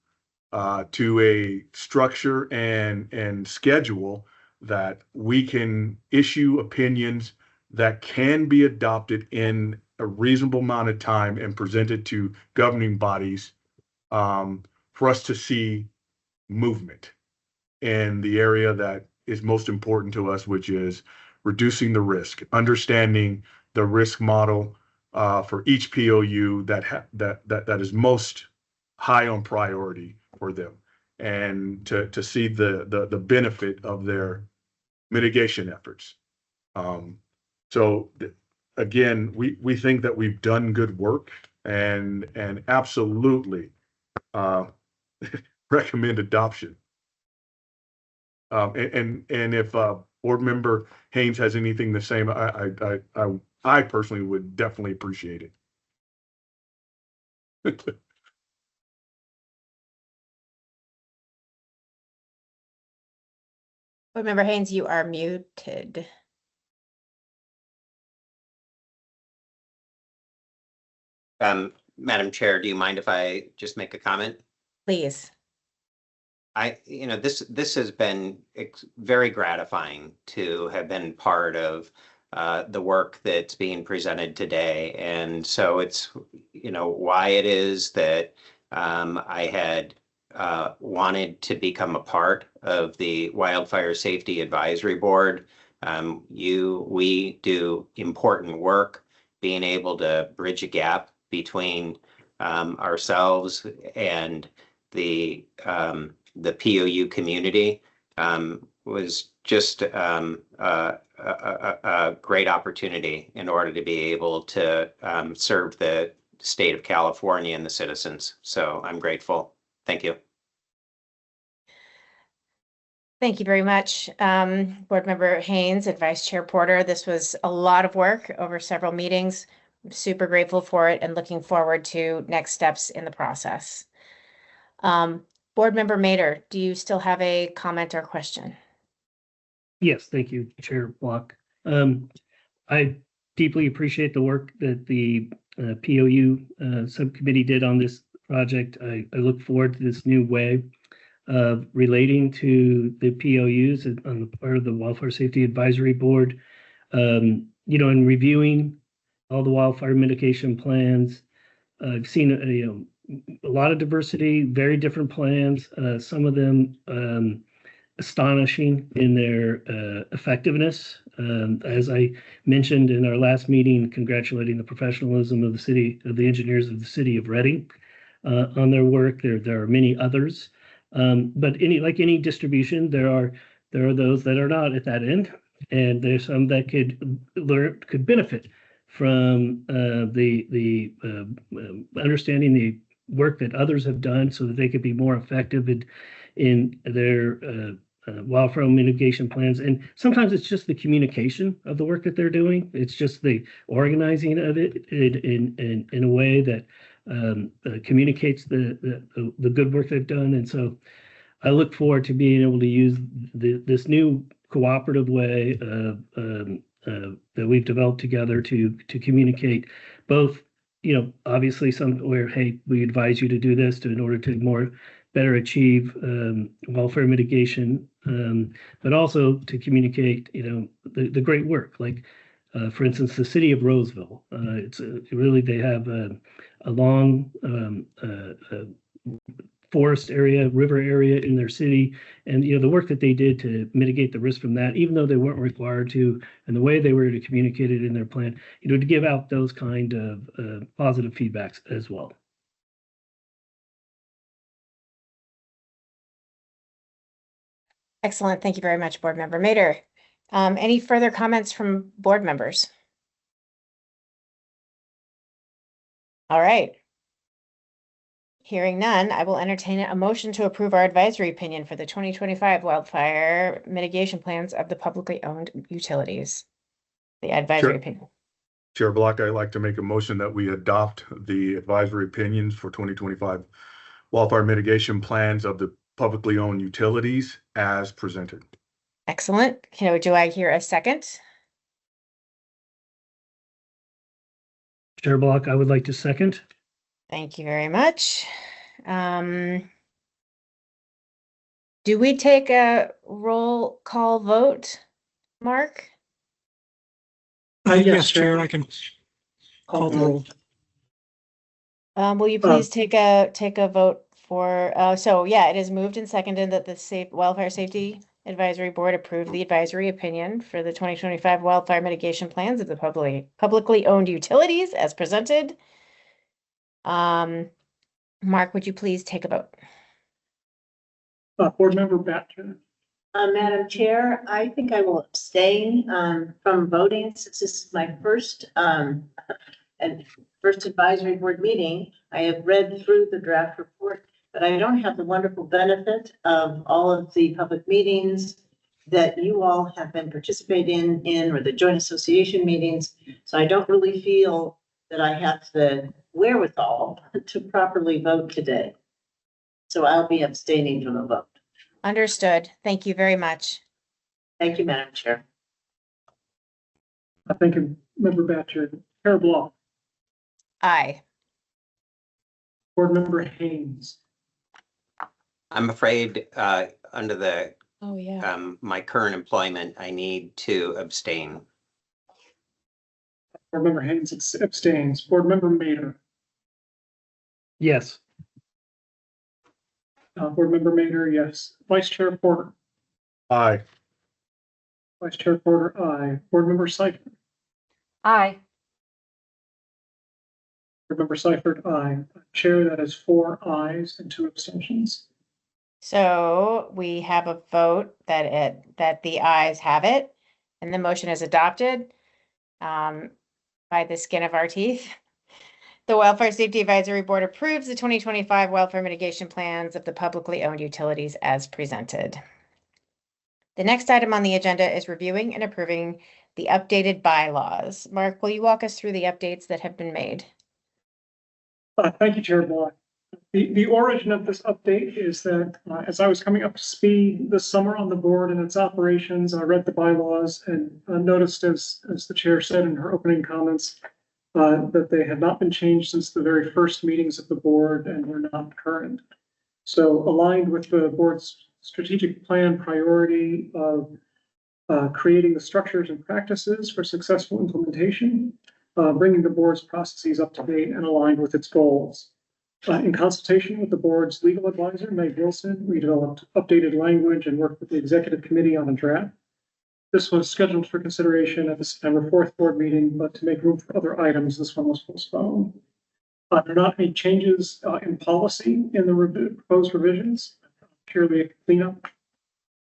to a structure and schedule that we can issue opinions that can be adopted in a reasonable amount of time and presented to governing bodies for us to see movement in the area that is most important to us, which is reducing the risk, understanding the risk model for each POU that is most high on priority for them, and to see the benefit of their mitigation efforts. So again, we think that we've done good work and absolutely recommend adoption. And if Board Member Haynes has anything to say, I personally would definitely appreciate it. Board Member Haynes, you are muted. Madam Chair, do you mind if I just make a comment? Please. this has been very gratifying to have been part of the work that's being presented today. And so it's, why it is that I had wanted to become a part of the Wildfire Safety Advisory Board. We do important work, being able to bridge a gap between ourselves and the POU community. Was just a great opportunity in order to be able to serve the state of California and the citizens. So I'm grateful. Thank you. Thank you very much, Board Member Haynes and Vice Chair Porter. This was a lot of work over several meetings. I'm super grateful for it and looking forward to next steps in the process. Board Member Mader, do you still have a comment or question? Yes, thank you, Chair Block. I deeply appreciate the work that the POU subcommittee did on this project. I look forward to this new way of relating to the POUs on the part of the Wildfire Safety Advisory Board. In reviewing all the wildfire mitigation plans, I've seen a lot of diversity, very different plans. Some of them astonishing in their effectiveness. As I mentioned in our last meeting, congratulating the professionalism of the engineers of the city of Reading on their work. There are many others, but like any distribution, there are those that are not at that end, and there's some that could benefit from the understanding the work that others have done, so that they could be more effective in their wildfire mitigation plans. And sometimes it's just the communication of the work that they're doing. It's just the organizing of it in a way that communicates the good work they've done. And so I look forward to being able to use this new cooperative way that we've developed together to communicate both, obviously where, hey, we advise you to do this in order to better achieve wildfire mitigation, but also to communicate, the great work. Like, for instance, the city of Roseville. They have a long forest area, river area in their city, and the work that they did to mitigate the risk from that, even though they weren't required to, and the way they were to communicate it in their plan, to give out those kind of positive feedbacks as well. Excellent. Thank you very much, Board Member Mader. Any further comments from board members? All right. Hearing none, I will entertain a motion to approve our advisory opinion for the 2025 wildfire mitigation plans of the publicly owned utilities. The advisory opinion. Chair Block, I'd like to make a motion that we adopt the advisory opinions for 2025 wildfire mitigation plans of the publicly owned utilities as presented. Excellent. Do I hear a second? Chair Block, I would like to second. Thank you very much. Do we take a roll call vote, Mark? Yes, Chair, I can call the roll. Will you please take a vote for, it is moved and seconded that the Wildfire Safety Advisory Board approved the advisory opinion for the 2025 wildfire mitigation plans of the publicly owned utilities as presented. Mark, would you please take a vote? Board Member Batcher. Madam Chair, I think I will abstain from voting since this is my first advisory board meeting. I have read through the draft report, but I don't have the wonderful benefit of all of the public meetings that you all have been participating in or the joint association meetings. So I don't really feel that I have the wherewithal to properly vote today. So I'll be abstaining from the vote. Understood. Thank you very much. Thank you, Madam Chair. Thank you, Member Batcher. Chair Block. Aye. Board Member Haynes. I'm afraid, under the, Oh, yeah. my current employment, I need to abstain. Board Member Haynes abstains. Board Member Mader. Yes. Board Member Mader, yes. Vice Chair Porter. Aye. Vice Chair Porter, aye. Board Member Seifert. Aye. Board Member Seifert, aye. Chair, that is 4 ayes and 2 abstentions. So we have a vote that the ayes have it, and the motion is adopted by the skin of our teeth. The Wildfire Safety Advisory Board approves the 2025 wildfire mitigation plans of the publicly owned utilities as presented. The next item on the agenda is reviewing and approving the updated bylaws. Mark, will you walk us through the updates that have been made? Thank you, Chair Block. The origin of this update is that as I was coming up to speed this summer on the board and its operations, I read the bylaws and noticed, as the chair said in her opening comments, that they had not been changed since the very first meetings of the board and were not current. So aligned with the board's strategic plan priority of creating the structures and practices for successful implementation, bringing the board's processes up to date and aligned with its goals. In consultation with the board's legal advisor, Meg Wilson, we developed updated language and worked with the executive committee on a draft. This was scheduled for consideration at the September 4th board meeting, but to make room for other items, this one was postponed. There are not any changes in policy in the proposed revisions, purely a cleanup.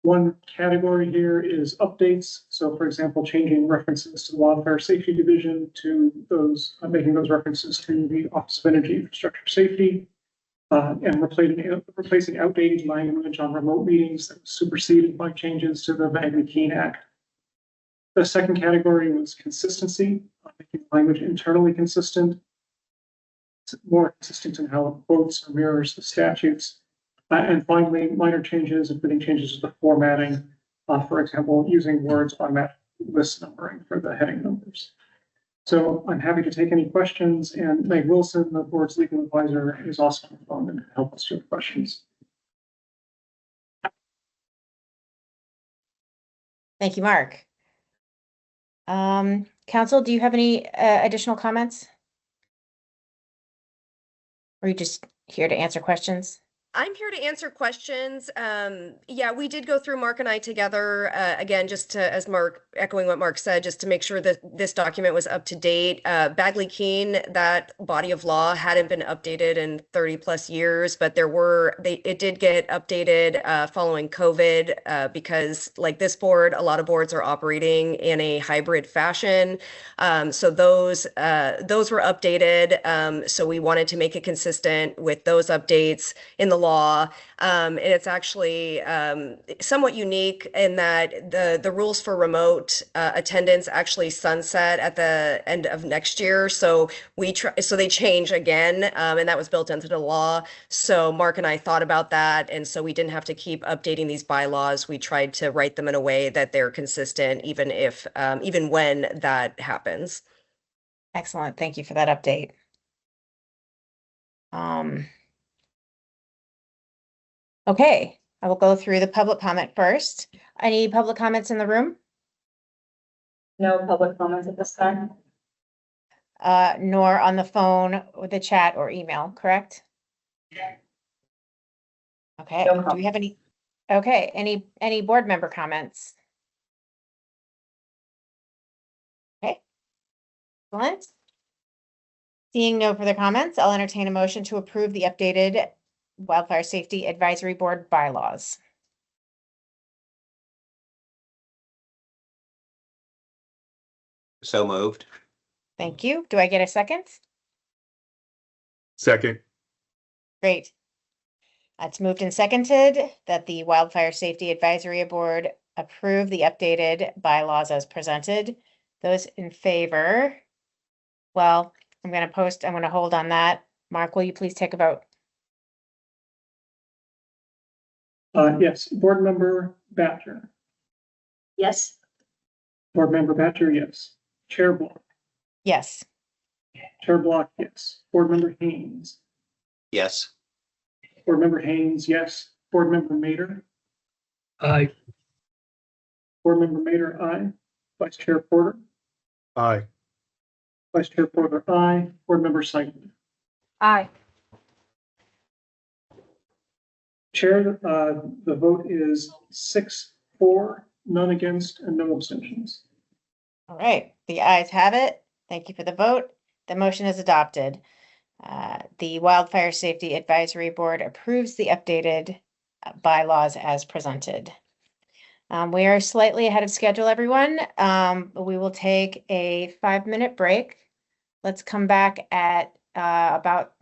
One category here is updates. So, for example, changing references to the Wildfire Safety Division to those, making those references to the Office of Energy Infrastructure Safety, and replacing outdated language on remote meetings that was superseded by changes to the Magna-Keene Act. The second category was consistency, making language internally consistent, more consistent in how it quotes or mirrors the statutes. And finally, minor changes, including changes to the formatting, for example, using words automatic list numbering for the heading numbers. So I'm happy to take any questions, and Meg Wilson, the board's legal advisor, is also on the phone and can help us with questions. Thank you, Mark. Council, do you have any additional comments? Or are you just here to answer questions? I'm here to answer questions. Yeah, we did go through, Mark and I together, again, just to, as Mark, echoing what Mark said, just to make sure that this document was up to date. Bagley-Keene, that body of law hadn't been updated in 30 plus years, but it did get updated following COVID because like this board, a lot of boards are operating in a hybrid fashion. So those were updated. So we wanted to make it consistent with those updates in the law. And it's actually somewhat unique in that the rules for remote attendance actually sunset at the end of next year. So they change again, and that was built into the law. So Mark and I thought about that, and so we didn't have to keep updating these bylaws. We tried to write them in a way that they're consistent, even when that happens. Excellent. Thank you for that update. Okay, I will go through the public comment first. Any public comments in the room? No public comments at this time. Nor on the phone, or the chat or email, correct? Okay, No do we have any? Okay, any board member comments? Okay, excellent. Seeing no further comments, I'll entertain a motion to approve the updated Wildfire Safety Advisory Board bylaws. So moved. Thank you. Do I get a second? Second. Great. It's moved and seconded that the Wildfire Safety Advisory Board approve the updated bylaws as presented. Those in favor? Well, I'm going to hold on that. Mark, will you please take a vote? Yes, Board Member Batcher. Yes. Board Member Batcher, yes. Chair Block. Yes. Chair Block, yes. Board Member Haynes. Yes. Board Member Haynes, yes. Board Member Mader. Aye. Board Member Mader, aye. Vice Chair Porter. Aye. Vice Chair Porter, aye. Board Member Seitzman. Aye. Chair, the vote is 6-4, none against, and no abstentions. All right, the ayes have it. Thank you for the vote. The motion is adopted. The Wildfire Safety Advisory Board approves the updated bylaws as presented. We are slightly ahead of schedule, everyone. We will take a 5-minute break. Let's come back at about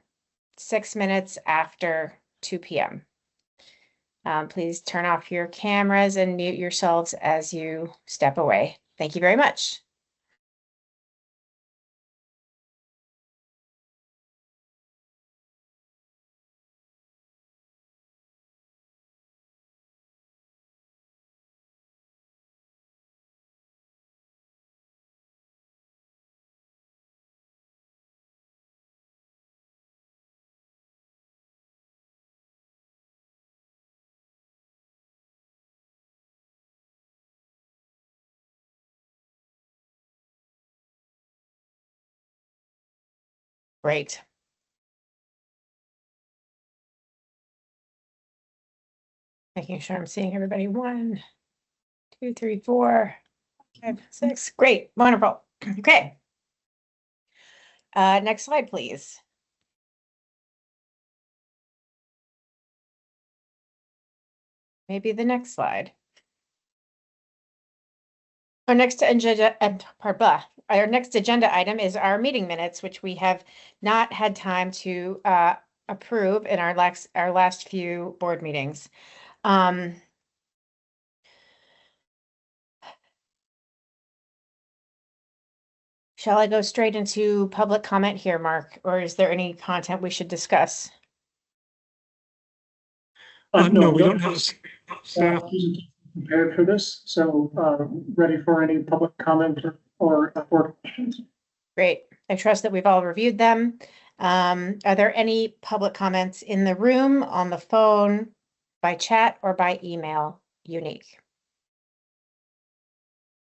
6 minutes after 2 p.m. Please turn off your cameras and mute yourselves as you step away. Thank you very much. Great. Making sure I'm seeing everybody. 1, 2, 3, 4, 5, 6. Great. Wonderful. Okay. Next slide, please. Maybe the next slide. Our next agenda item is our meeting minutes, which we have not had time to approve in our last few board meetings. Shall I go straight into public comment here, Mark, or is there any content we should discuss? No, we don't have staff prepared for this, so ready for any public comment or board questions. Great. I trust that we've all reviewed them. Are there any public comments in the room, on the phone, by chat, or by email? Unique.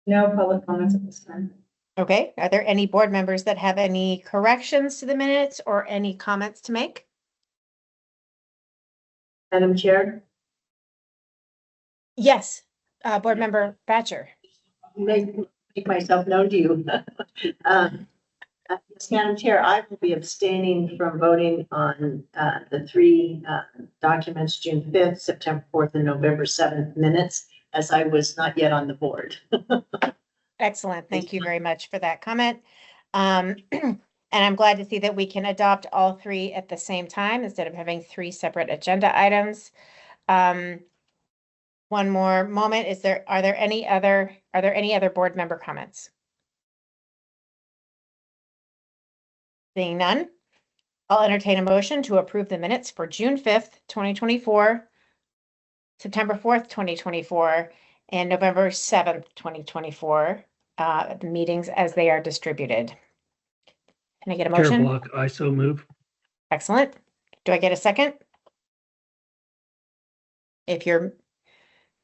No public comments at this time. Okay. Are there any board members that have any corrections to the minutes or any comments to make? Madam Chair, Yes. Board Member Batcher. make myself known to you. Yes, Madam Chair, I will be abstaining from voting on the 3 documents, June 5th, September 4th, and November 7th minutes, as I was not yet on the board. Excellent. Thank you very much for that comment. And I'm glad to see that we can adopt all 3 at the same time instead of having 3 separate agenda items. One more moment. Are there any other board member comments? Seeing none, I'll entertain a motion to approve the minutes for June 5th, 2024, September 4th, 2024, and November 7th, 2024, the meetings as they are distributed. Can I get a Chair motion? Block, I so move. Excellent. Do I get a second? If you're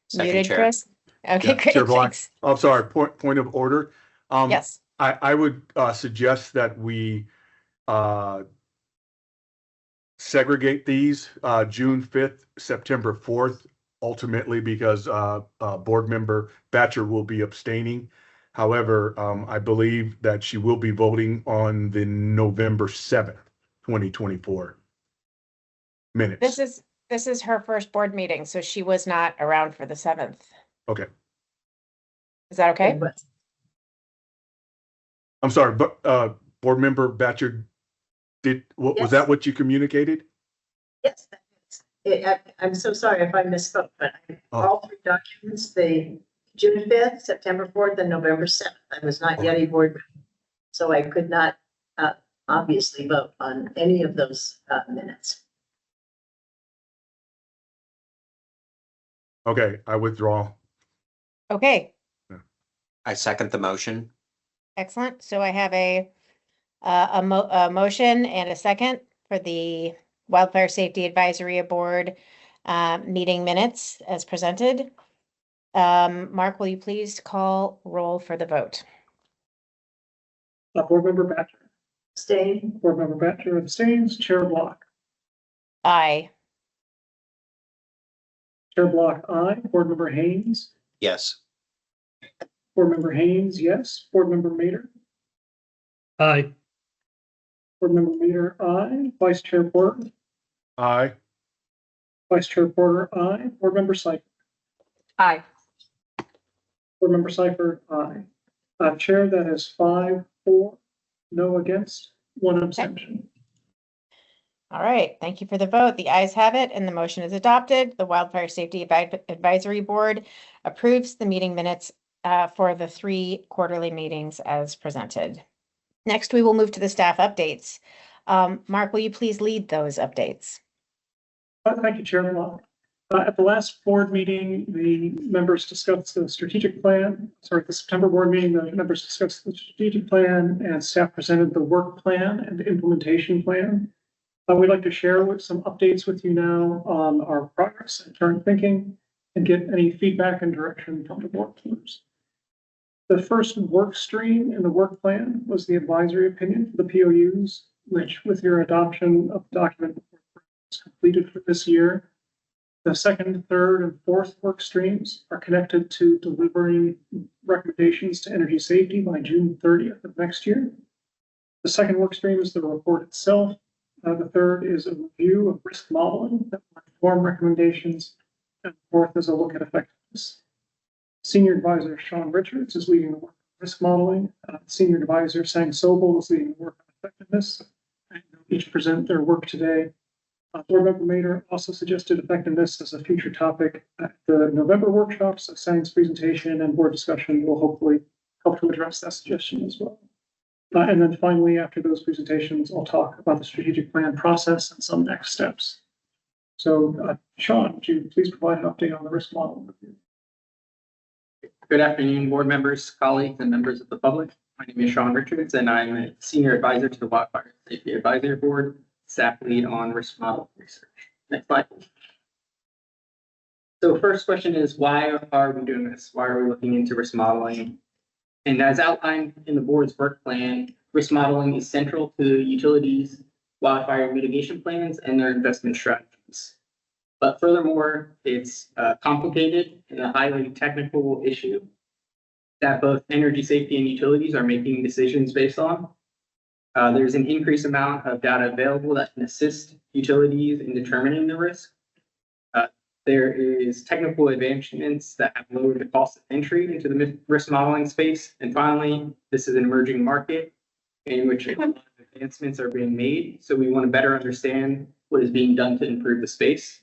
Second, muted, Chair. Chris. Okay, Yeah, great. Chair Block. Thanks. I'm sorry, point of order. Yes. I would suggest that we segregate these June 5th, September 4th, ultimately because board member Batcher will be abstaining. However, I believe that she will be voting on the November 7th, 2024 minutes. This is her first board meeting, so she was not around for the 7th. Okay. Is that okay? I'm sorry, but board member Batcher, was that what you communicated? Yes, I'm so sorry if I misspoke, but all 3 documents, the June 5th, September 4th, and November 7th. I was not yet a board member, so I could not obviously vote on any of those minutes. Okay, I withdraw. Okay, I second the motion. excellent. So I have a motion and a second for the Wildfire Safety Advisory Board meeting minutes as presented. Mark, will you please call roll for the vote? Board Member Batcher. Abstain. Board Member Batcher abstains. Chair Block. Aye. Chair Block, aye. Board Member Haynes. Yes. Board Member Haynes, yes. Board Member Mater. Aye. Board Member Mater, aye. Vice Chair Porter. Aye. Vice Chair Porter, aye. Board Member Seifert. Aye. Board Member Seifert, aye. Chair, that is 5-4, no against, 1 abstention. All right, thank you for the vote. The ayes have it and the motion is adopted. The Wildfire Safety Advisory Board approves the meeting minutes for the 3 quarterly meetings as presented. Next, we will move to the staff updates. Mark, will you please lead those updates? Thank you, Chair Block. At the last board meeting, the members discussed the strategic plan. Sorry, the September board meeting, the members discussed the strategic plan and staff presented the work plan and implementation plan. We'd like to share some updates with you now on our progress and current thinking and get any feedback and direction from the board members. The first work stream in the work plan was the advisory opinion for the POUs, which with your adoption of the document was completed for this year. The second, third, and fourth work streams are connected to delivering recommendations to energy safety by June 30th of next year. The second work stream is the report itself. The third is a review of risk modeling that will inform recommendations. And the fourth is a look at effectiveness. Senior Advisor Sean Richards is leading the work on risk modeling. Senior Advisor Sang Sobel is leading the work on effectiveness. And they'll each present their work today. Board Member Mater also suggested effectiveness as a future topic at the November workshops. So Sang's presentation and board discussion will hopefully help to address that suggestion as well. And then finally, after those presentations, I'll talk about the strategic plan process and some next steps. So, Sean, would you please provide an update on the risk model review? Good afternoon, board members, colleagues, and members of the public. My name is Sean Richards, and I'm a senior advisor to the Wildfire Safety Advisory Board, staff lead on risk model research. Next slide, please. So first question is, why are we doing this? Why are we looking into risk modeling? And as outlined in the board's work plan, risk modeling is central to utilities, wildfire mitigation plans, and their investment strategies. But furthermore, it's complicated and a highly technical issue that both energy safety and utilities are making decisions based on. There's an increased amount of data available that can assist utilities in determining the risk. There is technical advancements that have lowered the cost of entry into the risk modeling space. And finally, this is an emerging market in which a lot of advancements are being made. So we want to better understand what is being done to improve the space.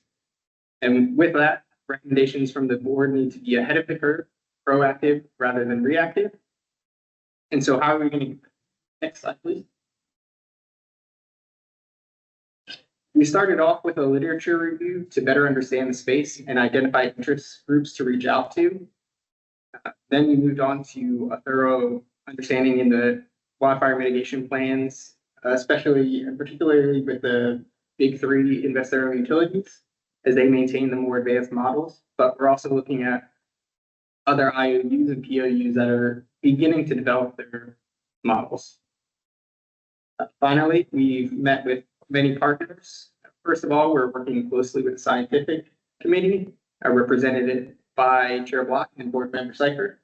And with that, recommendations from the board need to be ahead of the curve, proactive rather than reactive. And so how are we going to, next slide, please. We started off with a literature review to better understand the space and identify interest groups to reach out to. Then we moved on to a thorough understanding in the wildfire mitigation plans, particularly with the big 3 investor-owned utilities, as they maintain the more advanced models. But we're also looking at other IOUs and POUs that are beginning to develop their models. Finally, we've met with many partners. First of all, we're working closely with the scientific committee, represented by Chair Block and Board Member Seifert.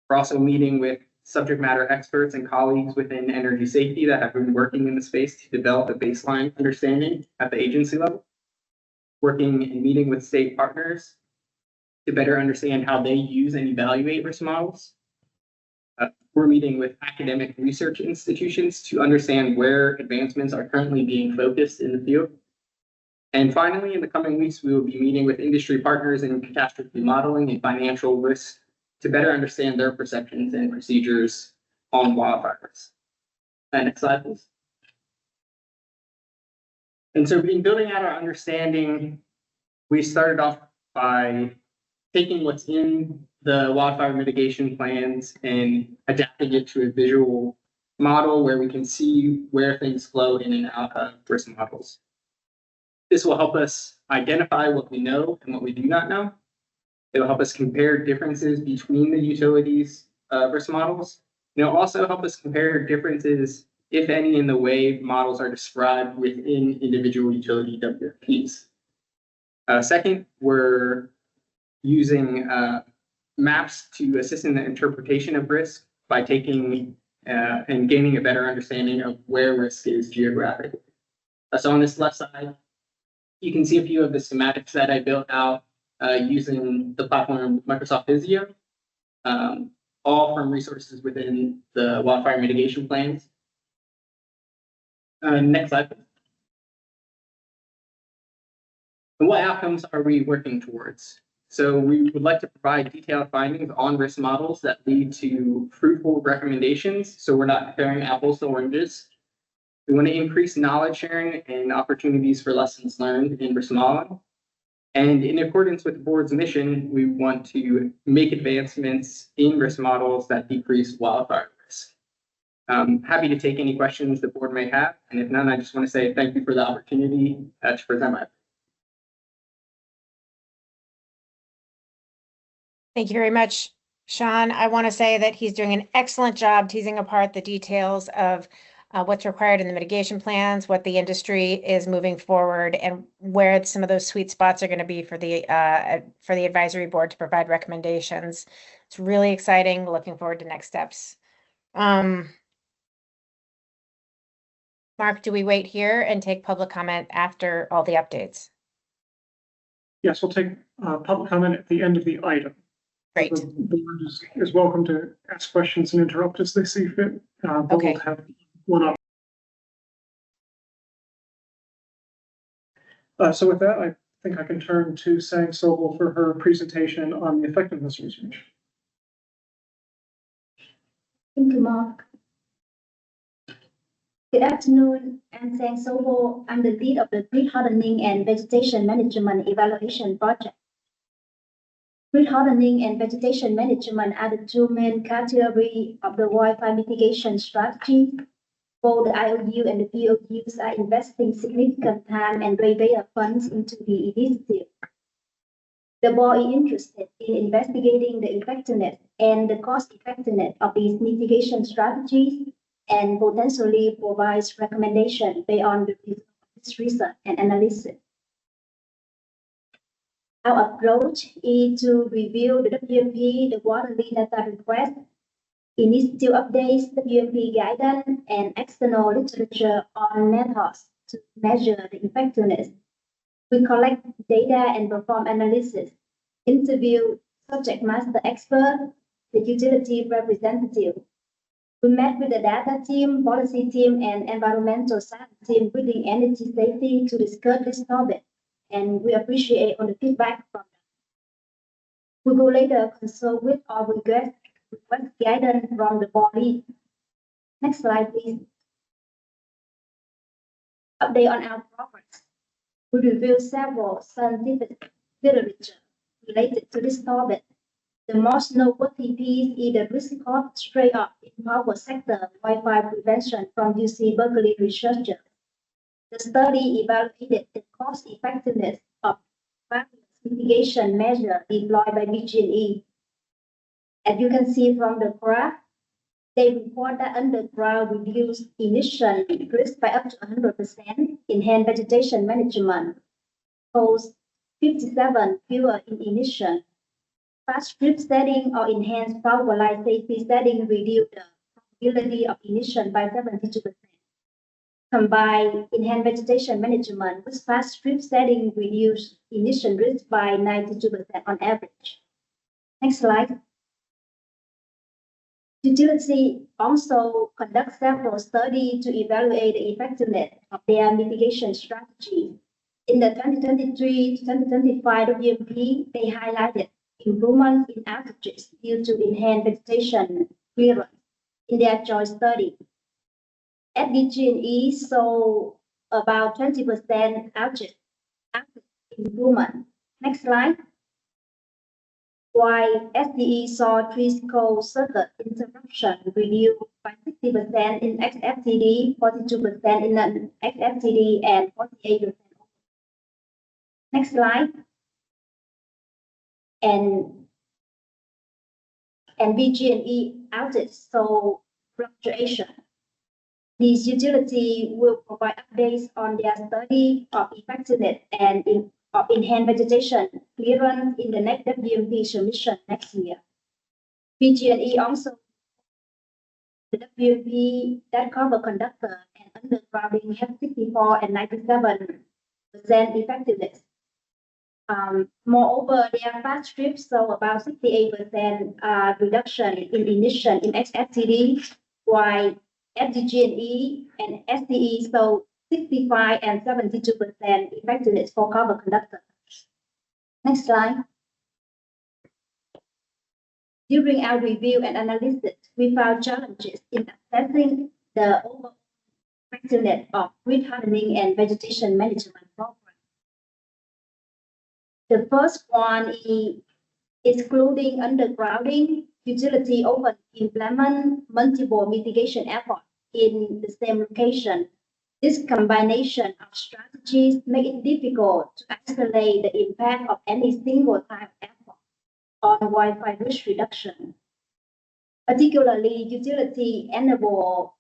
We're also meeting with subject matter experts and colleagues within energy safety that have been working in the space to develop a baseline understanding at the agency level. Working and meeting with state partners to better understand how they use and evaluate risk models. We're meeting with academic research institutions to understand where advancements are currently being focused in the field. And finally, in the coming weeks, we will be meeting with industry partners in catastrophe modeling and financial risk to better understand their perceptions and procedures on wildfires. Next slide, please. And so in building out our understanding, we started off by taking what's in the wildfire mitigation plans and adapting it to a visual model where we can see where things flow in and out of risk models. This will help us identify what we know and what we do not know. It will help us compare differences between the utilities risk models. And it'll also help us compare differences, if any, in the way models are described within individual utility WFPs. Second, we're using maps to assist in the interpretation of risk by taking and gaining a better understanding of where risk is geographically. So on this left side, you can see a few of the schematics that I built out using the platform Microsoft Visio, all from resources within the wildfire mitigation plans. Next slide, please. And what outcomes are we working towards? So we would like to provide detailed findings on risk models that lead to fruitful recommendations, so we're not comparing apples to oranges. We want to increase knowledge sharing and opportunities for lessons learned in risk modeling. And in accordance with the board's mission, we want to make advancements in risk models that decrease wildfire risk. I'm happy to take any questions the board may have. And if none, I just want to say thank you for the opportunity to present my. Thank you very much, Sean. I want to say that he's doing an excellent job teasing apart the details of what's required in the mitigation plans, what the industry is moving forward, and where some of those sweet spots are going to be for the advisory board to provide recommendations. It's really exciting. Looking forward to next steps. Mark, do we wait here and take public comment after all the updates? Yes, we'll take public comment at the end of the item. Great. The board is welcome to ask questions and interrupt as they see fit. But Okay. we'll have one up. So with that, I think I can turn to Sang Sobel for her presentation on the effectiveness research. Thank you, Mark. Good afternoon, I'm Sang Sobel. I'm the lead of the Grid Hardening and Vegetation Management Evaluation Project. Grid hardening and vegetation management are the two main categories of the wildfire mitigation strategy. Both the IOU and the BOUs are investing significant time and ratepayer funds into the initiative. The board is interested in investigating the effectiveness and the cost effectiveness of these mitigation strategies and potentially provides recommendations based on this research and analysis. Our approach is to review the WMP, the quarterly data request, initiative updates, WMP guidance, and external literature on methods to measure the effectiveness. We collect data and perform analysis, interview subject matter expert, the utility representative. We met with the data team, policy team, and environmental science team within energy safety to discuss this topic, and we appreciate all the feedback from them. We will later consult with or request guidance from the body. Next slide, please. Update on our progress. We reviewed several scientific literature related to this topic. The most noteworthy piece is the risk cost trade-off in power sector wildfire prevention from UC Berkeley researchers. The study evaluated the cost effectiveness of various mitigation measures deployed by PG&E. As you can see from the graph, they report that underground reduced emission risk by up to 100%, enhanced vegetation management, caused 57 fewer in emission. Fast strip setting or enhanced power line safety setting reduced the probability of emission by 72%. Combined enhanced vegetation management with fast strip setting reduced emission risk by 92% on average. Next slide. Utility also conduct several studies to evaluate the effectiveness of their mitigation strategy. In the 2023 to 2025 WMP, they highlighted improvements in outages due to enhanced vegetation clearance in their joint study. At PG&E saw about 20% outage improvement. Next slide. While SDE saw critical circuit interruption reduced by 60% in XFTD, 42% in non-XFTD, and 48% Next slide. And BG&E outage, so fluctuation. These utility will provide updates on their study of effectiveness and of enhanced vegetation clearance in the next WMP submission next year. BG&E also the WMP that cover conductor and undergrounding have 64 and 97% effectiveness. Moreover, their fast strips show about 68% reduction in emission in XSTD, while FDG&E and SDE show 65 and 72% effectiveness for cover conductor. Next slide. During our review and analysis, we found challenges in assessing the overall effectiveness of grid hardening and vegetation management programs. The first one is excluding undergrounding. Utility often implement multiple mitigation efforts in the same location. This combination of strategies make it difficult to isolate the impact of any single type of effort on wildfire risk reduction. Particularly, utility enable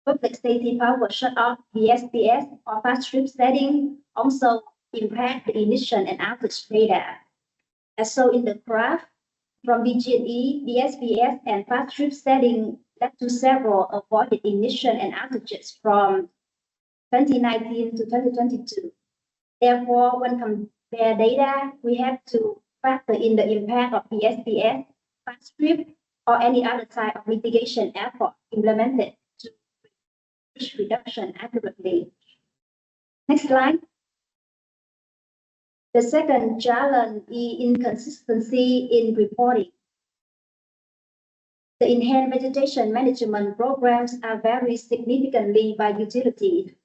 public safety power shut off, VSPS, or fast strip setting also impact the emission and outage data. As shown in the graph, from BG&E, VSPS, and fast strip setting led to several avoided emission and outages from 2019 to 2022. Therefore, when compare data, we have to factor in the impact of VSPS, fast strip, or any other type of mitigation effort implemented to risk reduction accurately. Next slide. The second challenge is inconsistency in reporting. The enhanced vegetation management programs are vary significantly by utility.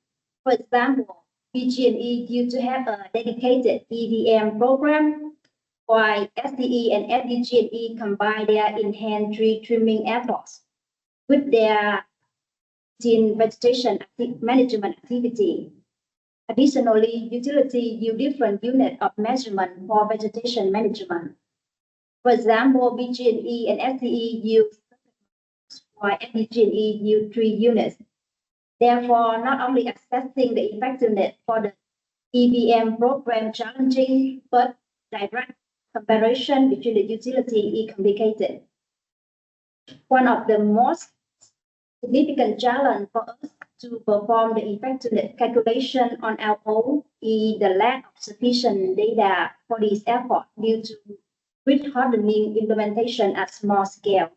For example, BG&E due to have a dedicated EVM program, while SDE and FDG&E combine their enhanced tree trimming efforts with their vegetation management activity. Additionally, utility use different units of measurement for vegetation management. For example, BG&E and SDE use while FDG&E use 3 units. Therefore, not only assessing the effectiveness for the EVM program challenging, but direct comparison between the utility is complicated. One of the most significant challenge for us to perform the effectiveness calculation on our own is the lack of sufficient data for this effort due to grid hardening implementation at small scale.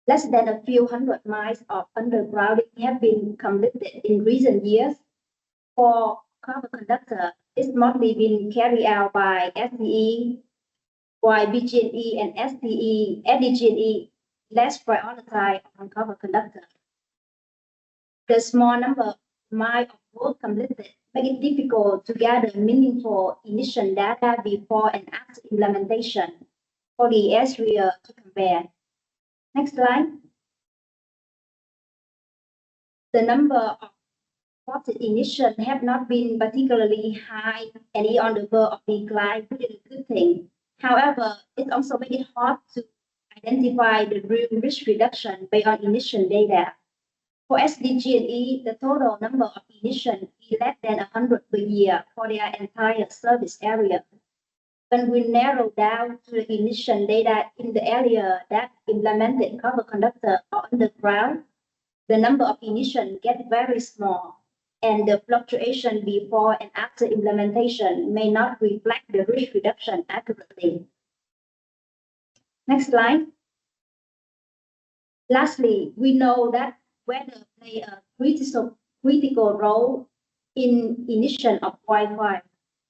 Less than a few hundred miles of undergrounding have been completed in recent years. For cover conductor, it's mostly been carried out by SDE, while BG&E and SDE, FDG&E less prioritized on cover conductor. The small number of miles of work completed make it difficult to gather meaningful emission data before and after implementation for the area to compare. Next slide. The number of reported emissions have not been particularly high and is on the verge of decline, which is a good thing. However, it also makes it hard to identify the real risk reduction based on emission data. For SDG&E, the total number of emissions is less than 100 per year for their entire service area. When we narrow down to the emission data in the area that implemented cover conductor or underground, the number of emissions gets very small, and the fluctuation before and after implementation may not reflect the risk reduction accurately. Next slide. Lastly, we know that weather plays a critical role in emission of wildfire,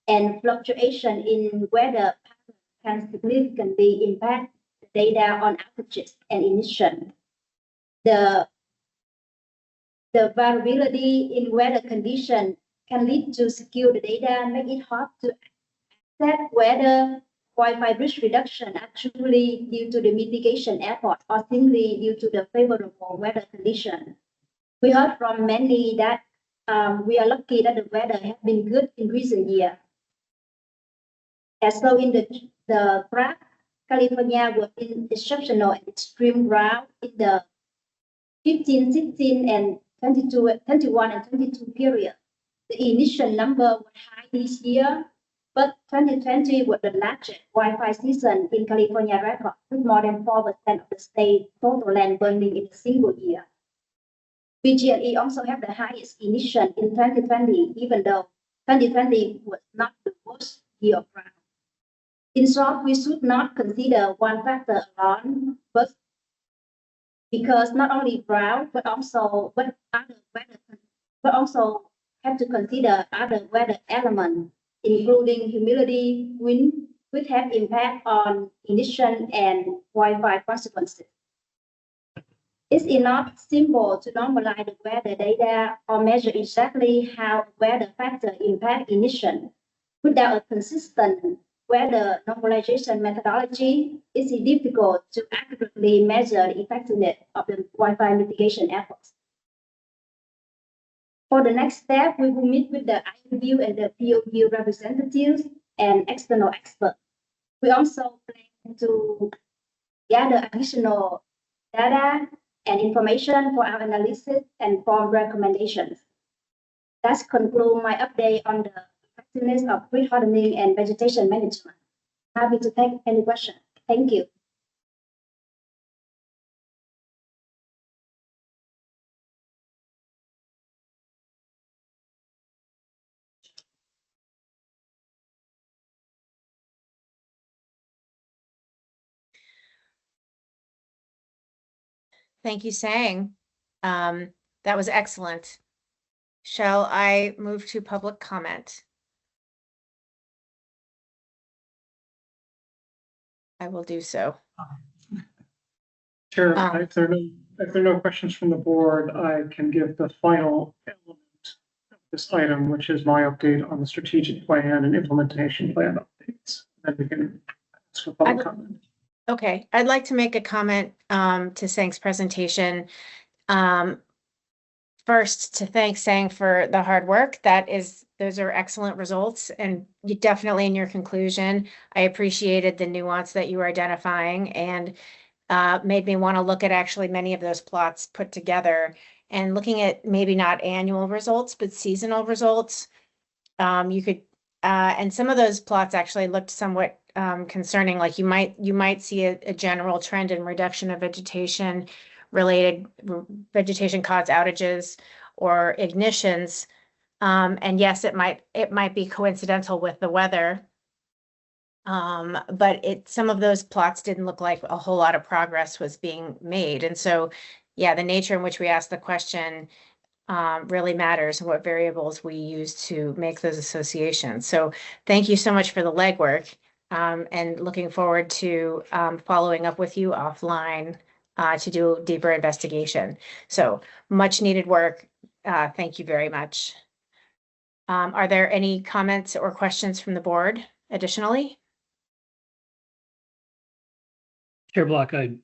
and fluctuation in weather can significantly impact the data on outages and emission. The variability in weather conditions can lead to skew the data, make it hard to assess whether wildfire risk reduction actually due to the mitigation effort or simply due to the favorable weather condition. We heard from many that we are lucky that the weather has been good in recent years. As shown in the graph, California was in exceptional and extreme drought in the 15, 16, and 22, 21, and 22 period. The initial number was high this year, but 2020 was the largest wildfire season in California record, with more than 4% of the state total land burning in a single year. PG&E also have the highest emission in 2020, even though 2020 was not the worst year of drought. In short, we should not consider one factor alone, but because not only drought, but also have to consider other weather elements, including humidity, wind, which have impact on emission and wildfire consequences. It's not simple to normalize the weather data or measure exactly how weather factor impact emission. Without a consistent weather normalization methodology, it's difficult to accurately measure the effectiveness of the wildfire mitigation efforts. For the next step, we will meet with the IUU and the POU representatives and external experts. We also plan to gather additional data and information for our analysis and form recommendations. That concludes my update on the effectiveness of grid hardening and vegetation management. Happy to take any questions. Thank you. Thank you, Sang. That was excellent. Shall I move to public comment? I will do so. Chair, if there are no questions from the board, I can give the final element of this item, which is my update on the strategic plan and implementation plan updates. Then we can ask for public comment. Okay, I'd like to make a comment to Sang's presentation. First, to thank Sang for the hard work. Those are excellent results, and you definitely in your conclusion, I appreciated the nuance that you were identifying and made me want to look at actually many of those plots put together and looking at maybe not annual results, but seasonal results. You could, and some of those plots actually looked somewhat concerning. Like you might see a general trend in reduction of vegetation related vegetation caused outages or ignitions. And yes, it might be coincidental with the weather. But some of those plots didn't look like a whole lot of progress was being made. And so, yeah, the nature in which we ask the question really matters, and what variables we use to make those associations. So thank you so much for the legwork, and looking forward to following up with you offline to do a deeper investigation. So much needed work. Thank you very much. Are there any comments or questions from the board additionally? Chair Block, I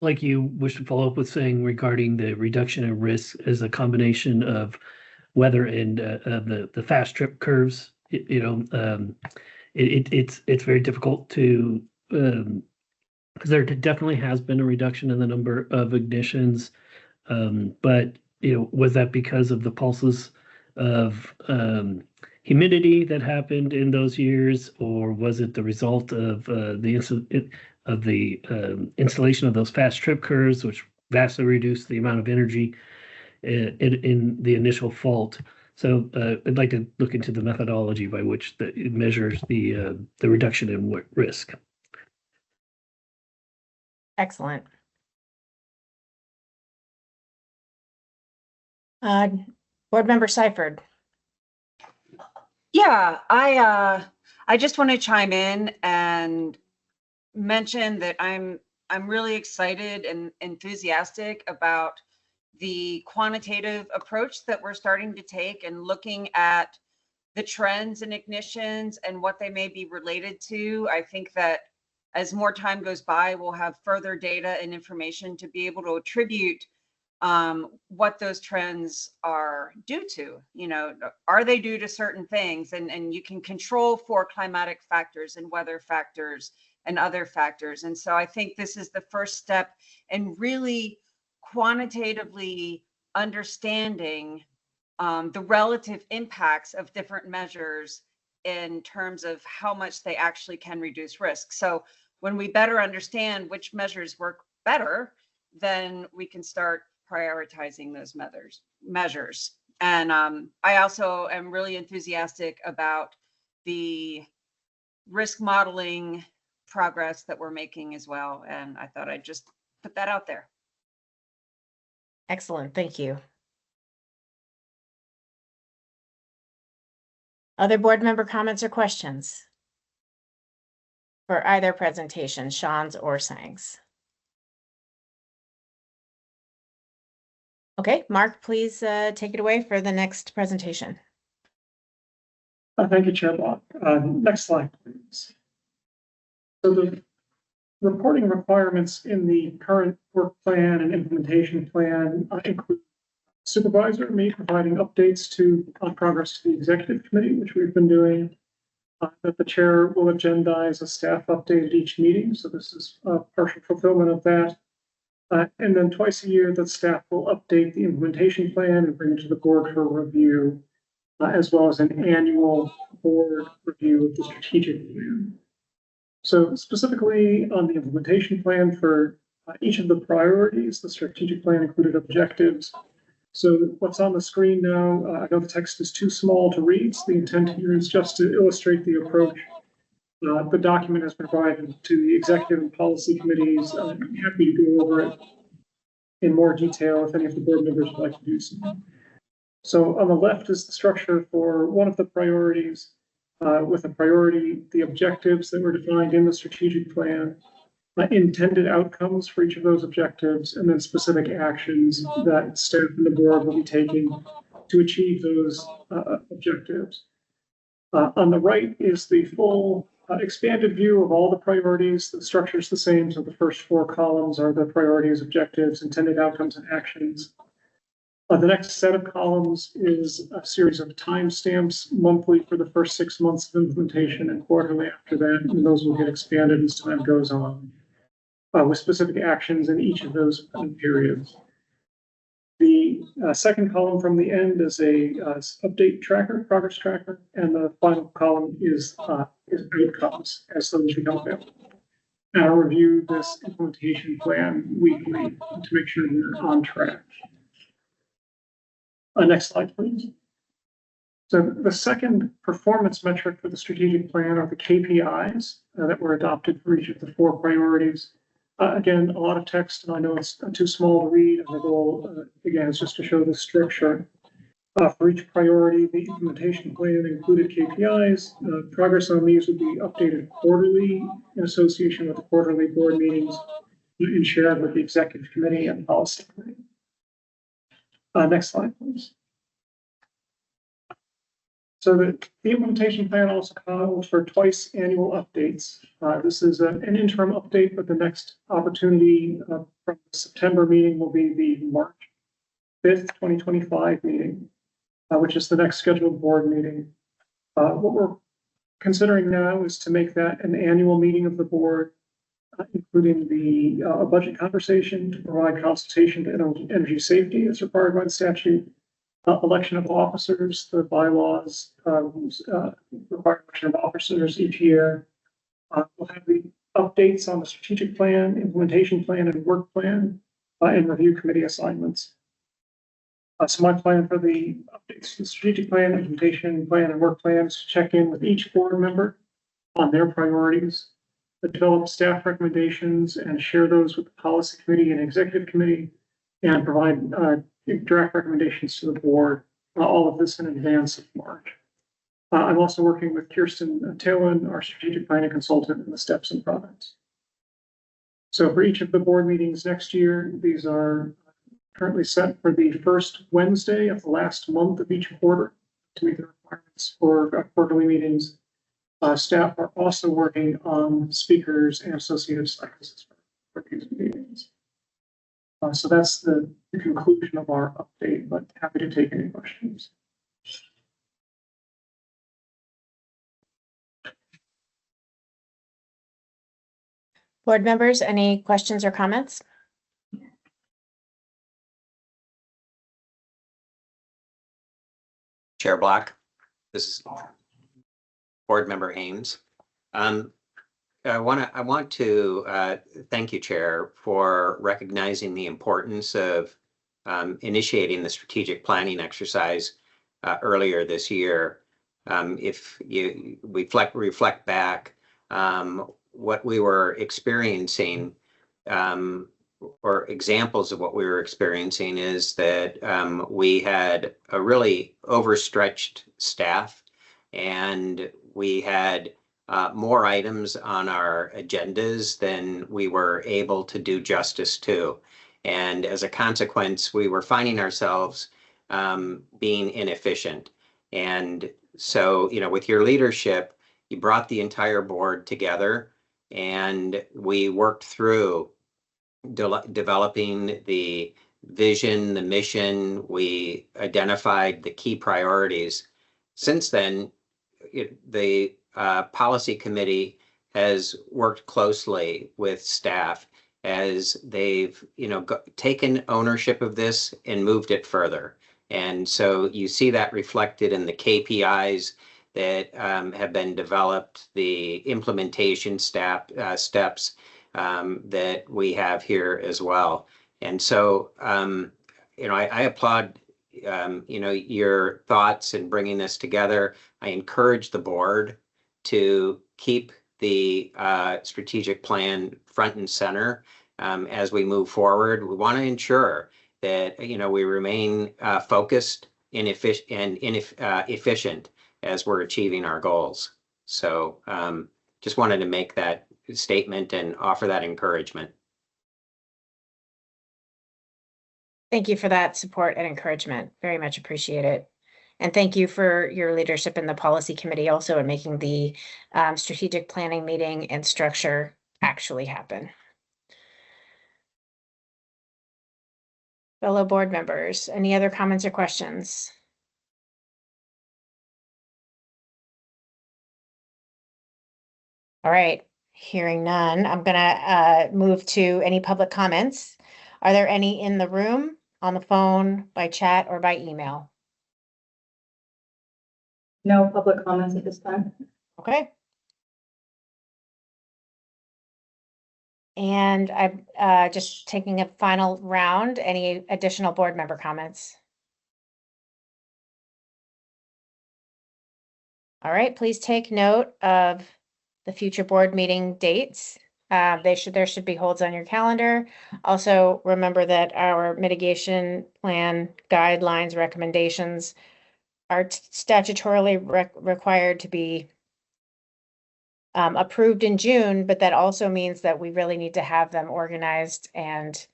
like you wish to follow up with saying regarding the reduction in risk as a combination of weather and the fast trip curves. It's very difficult to because there definitely has been a reduction in the number of ignitions, but was that because of the pulses of humidity that happened in those years, or was it the result of the installation of those fast trip curves, which vastly reduced the amount of energy in the initial fault? So I'd like to look into the methodology by which it measures the reduction in risk. Excellent. Board Member Seifert. Yeah, I just want to chime in and mention that I'm really excited and enthusiastic about the quantitative approach that we're starting to take and looking at the trends in ignitions and what they may be related to. I think that as more time goes by, we'll have further data and information to be able to attribute what those trends are due to. You know, are they due to certain things? And you can control for climatic factors and weather factors and other factors. And so I think this is the first step in really quantitatively understanding the relative impacts of different measures in terms of how much they actually can reduce risk. So when we better understand which measures work better, then we can start prioritizing those measures. And I also am really enthusiastic about the risk modeling progress that we're making as well. And I thought I'd just put that out there. Excellent, thank you. Other board member comments or questions for either presentation, Sean's or Sang's? Okay, Mark, please take it away for the next presentation. Thank you, Chair Block. Next slide, please. So the reporting requirements in the current work plan and implementation plan include supervisor, me providing updates on progress to the executive committee, which we've been doing, that the chair will agendize a staff update at each meeting. So this is a partial fulfillment of that. And then twice a year, the staff will update the implementation plan and bring it to the board for review, as well as an annual board review of the strategic plan. So specifically on the implementation plan for each of the priorities, the strategic plan included objectives. So what's on the screen now, I know the text is too small to read, so the intent here is just to illustrate the approach. The document is provided to the executive and policy committees. I'm happy to go over it in more detail if any of the board members would like to do so. So on the left is the structure for one of the priorities, with a priority, the objectives that were defined in the strategic plan, intended outcomes for each of those objectives, and then specific actions that staff and the board will be taking to achieve those objectives. On the right is the full expanded view of all the priorities. The structure is the same, so the first four columns are the priorities, objectives, intended outcomes, and actions. The next set of columns is a series of timestamps monthly for the first 6 months of implementation and quarterly after that, and those will get expanded as time goes on, with specific actions in each of those periods. The second column from the end is a update tracker, progress tracker, and the final column is outcomes as those become available. And I'll review this implementation plan weekly to make sure we're on track. Next slide, please. So the second performance metric for the strategic plan are the KPIs that were adopted for each of the four priorities. Again, a lot of text, and I know it's too small to read, and the goal, again, is just to show the structure. For each priority, the implementation plan included KPIs. Progress on these would be updated quarterly in association with the quarterly board meetings and shared with the executive committee and policy committee. Next slide, please. So the implementation plan also calls for twice annual updates. This is an interim update, but the next opportunity from the September meeting will be the March 5th, 2025 meeting, which is the next scheduled board meeting. What we're considering now is to make that an annual meeting of the board, including a budget conversation to provide consultation to energy safety as required by the statute, election of officers, the bylaws require election of officers each year. We'll have the updates on the strategic plan, implementation plan, and work plan, and review committee assignments. So my plan for the updates to the strategic plan, implementation plan, and work plan is to check in with each board member on their priorities, develop staff recommendations, and share those with the policy committee and executive committee, and provide direct recommendations to the board, all of this in advance of March. I'm also working with Kirsten Talon, our strategic planning consultant, in the steps and products. So for each of the board meetings next year, these are currently set for the first Wednesday of the last month of each quarter to meet the requirements for quarterly meetings. Staff are also working on speakers and associated cycles for these meetings. So that's the the conclusion of our update, but happy to take any questions. Board members, any questions or comments? Chair Block, this is Board Member Haynes. I want to thank you, Chair, for recognizing the importance of initiating the strategic planning exercise earlier this year. If you reflect back, what we were experiencing, or examples of what we were experiencing, is that we had a really overstretched staff, and we had more items on our agendas than we were able to do justice to. And as a consequence, we were finding ourselves being inefficient. And so, with your leadership, you brought the entire board together, and we worked through developing the vision, the mission. We identified the key priorities. Since then, the policy committee has worked closely with staff as they've taken ownership of this and moved it further. And so you see that reflected in the KPIs that have been developed, the implementation steps that we have here as well. And so I applaud your thoughts in bringing this together. I encourage the board to keep the strategic plan front and center as we move forward. We want to ensure that we remain focused and efficient as we're achieving our goals. So just wanted to make that statement and offer that encouragement. Thank you for that support and encouragement. Very much appreciate it. And thank you for your leadership in the policy committee also in making the strategic planning meeting and structure actually happen. Fellow board members, any other comments or questions? All right, hearing none, I'm gonna move to any public comments. Are there any in the room, on the phone, by chat, or by email? No public comments at this time. Okay. And I'm just taking a final round. Any additional board member comments? All right, please take note of the future board meeting dates. There should be holds on your calendar. Also, remember that our mitigation plan guidelines, recommendations are statutorily required to be approved in June, but that also means that we really need to have them organized and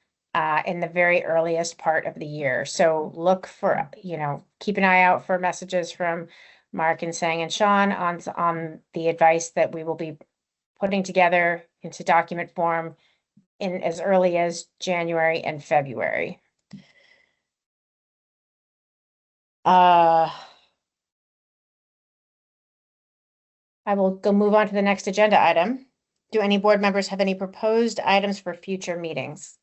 in the very earliest part of the year. So look for, keep an eye out for messages from Mark and Sang and Sean on the advice that we will be putting together into document form in as early as January and February. I will go move on to the next agenda item. Do any board members have any proposed items for future meetings?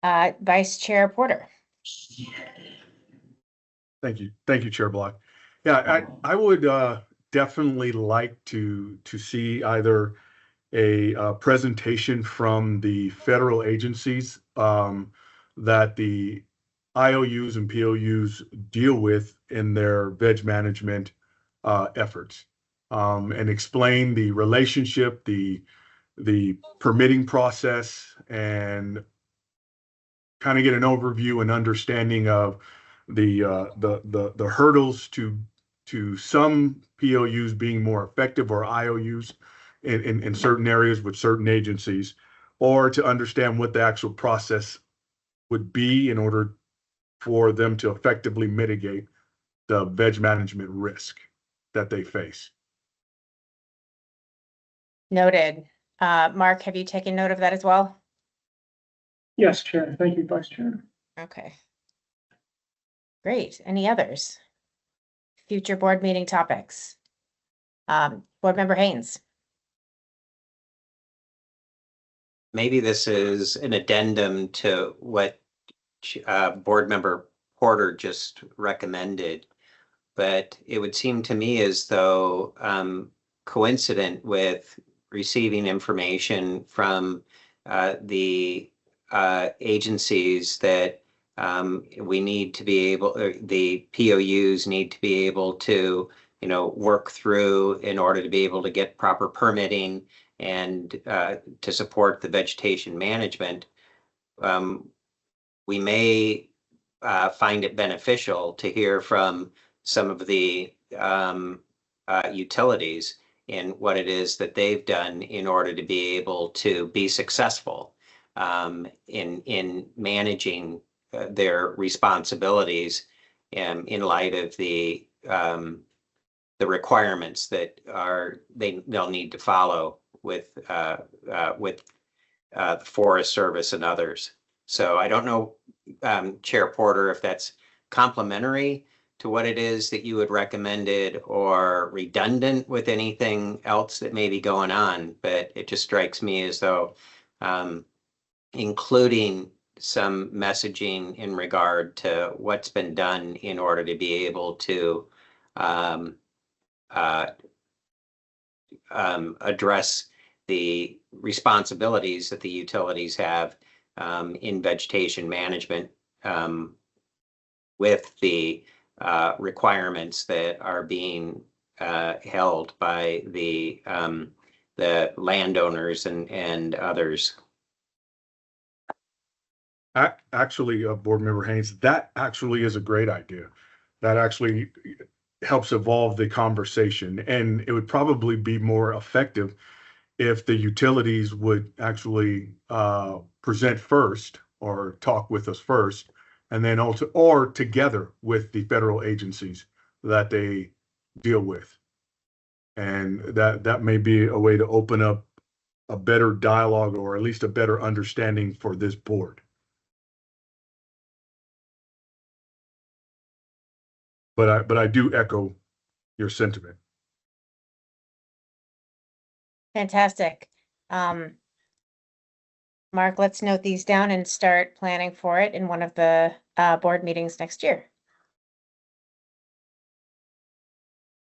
Vice Chair Porter. Thank you. Thank you, Chair Block. Yeah, I would definitely like to see either a presentation from the federal agencies that the IOUs and POUs deal with in their veg management efforts, and explain the relationship, the permitting process, and kind of get an overview and understanding of the hurdles to some POUs being more effective, or IOUs in certain areas with certain agencies, or to understand what the actual process would be in order for them to effectively mitigate the veg management risk that they face. Noted. Mark, have you taken note of that as well? Yes, Chair. Thank you, Vice Chair. Okay. Great. Any others? Future board meeting topics? Board Member Haynes. Maybe this is an addendum to what Board Member Porter just recommended, but it would seem to me as though coincident with receiving information from the agencies that we need to be able, the POUs need to be able to, work through in order to be able to get proper permitting and to support the vegetation management. We may find it beneficial to hear from some of the utilities in what it is that they've done in order to be able to be successful in managing their responsibilities in light of the requirements that they'll need to follow with the Forest Service and others. So I don't know, Chair Porter, if that's complementary to what it is that you had recommended or redundant with anything else that may be going on, but it just strikes me as though including some messaging in regard to what's been done in order to be able to address the responsibilities that the utilities have in vegetation management with the requirements that are being held by the landowners and others. Actually, Board Member Haynes, that actually is a great idea. That actually helps evolve the conversation, and it would probably be more effective if the utilities would actually present first or talk with us first, and then also, or together with the federal agencies that they deal with. And that may be a way to open up a better dialogue, or at least a better understanding for this board. But I do echo your sentiment. Fantastic. Mark, let's note these down and start planning for it in one of the board meetings next year.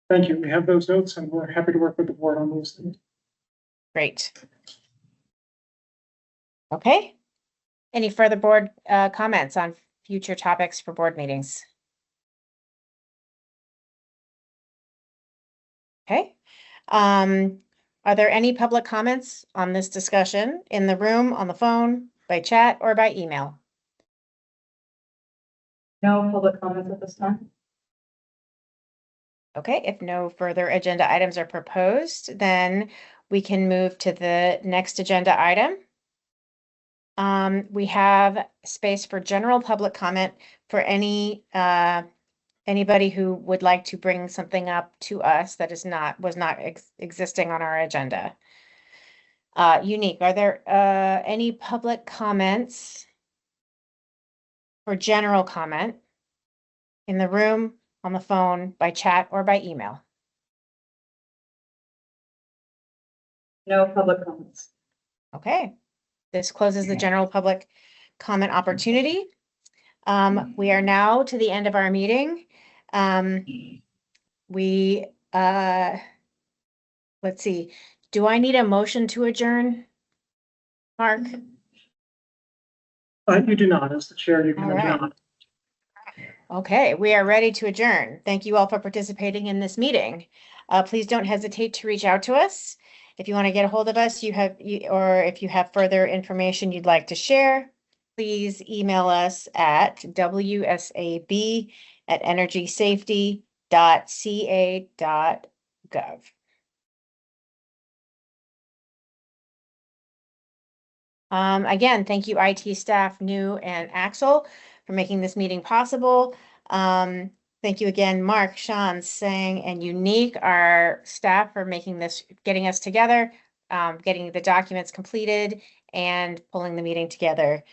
Thank you. We have those notes and we're happy to work with the board on those things. Great. Okay. Any further board comments on future topics for board meetings? Okay. Are there any public comments on this discussion in the room, on the phone, by chat, or by email? No public comments at this time. Okay, if no further agenda items are proposed, then we can move to the next agenda item. We have space for general public comment for anybody who would like to bring something up to us that was not existing on our agenda. Unique, are there any public comments for general comment in the room, on the phone, by chat, or by email? No public comments. Okay, this closes the general public comment opportunity. We are now to the end of our meeting. Let's see, do I need a motion to adjourn? Mark? You do not, as the chair, you can All right. adjourn. Okay, we are ready to adjourn. Thank you all for participating in this meeting. Please don't hesitate to reach out to us. If you want to get a hold of us, or if you have further information you'd like to share, please email us at wsab@energysafety.ca.gov. Again, thank you IT staff, New and Axel, for making this meeting possible. Thank you again, Mark, Sean, Sang, and Unique, our staff, for getting us together. getting the documents completed and pulling the meeting together.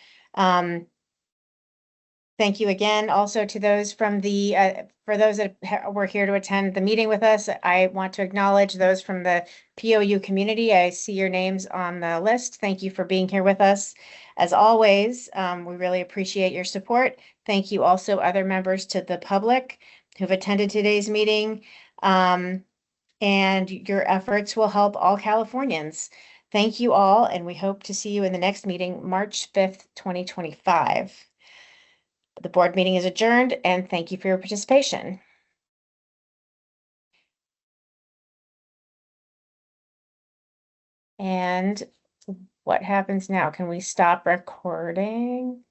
Thank you again also to those from the, for those that were here to attend the meeting with us. I want to acknowledge those from the POU community. I see your names on the list. Thank you for being here with us. As always, we really appreciate your support. Thank you also other members to the public who've attended today's meeting. And your efforts will help all Californians. Thank you all, and we hope to see you in the next meeting, March 5th, 2025. The board meeting is adjourned, and thank you for your participation. And what happens now? Can we stop recording?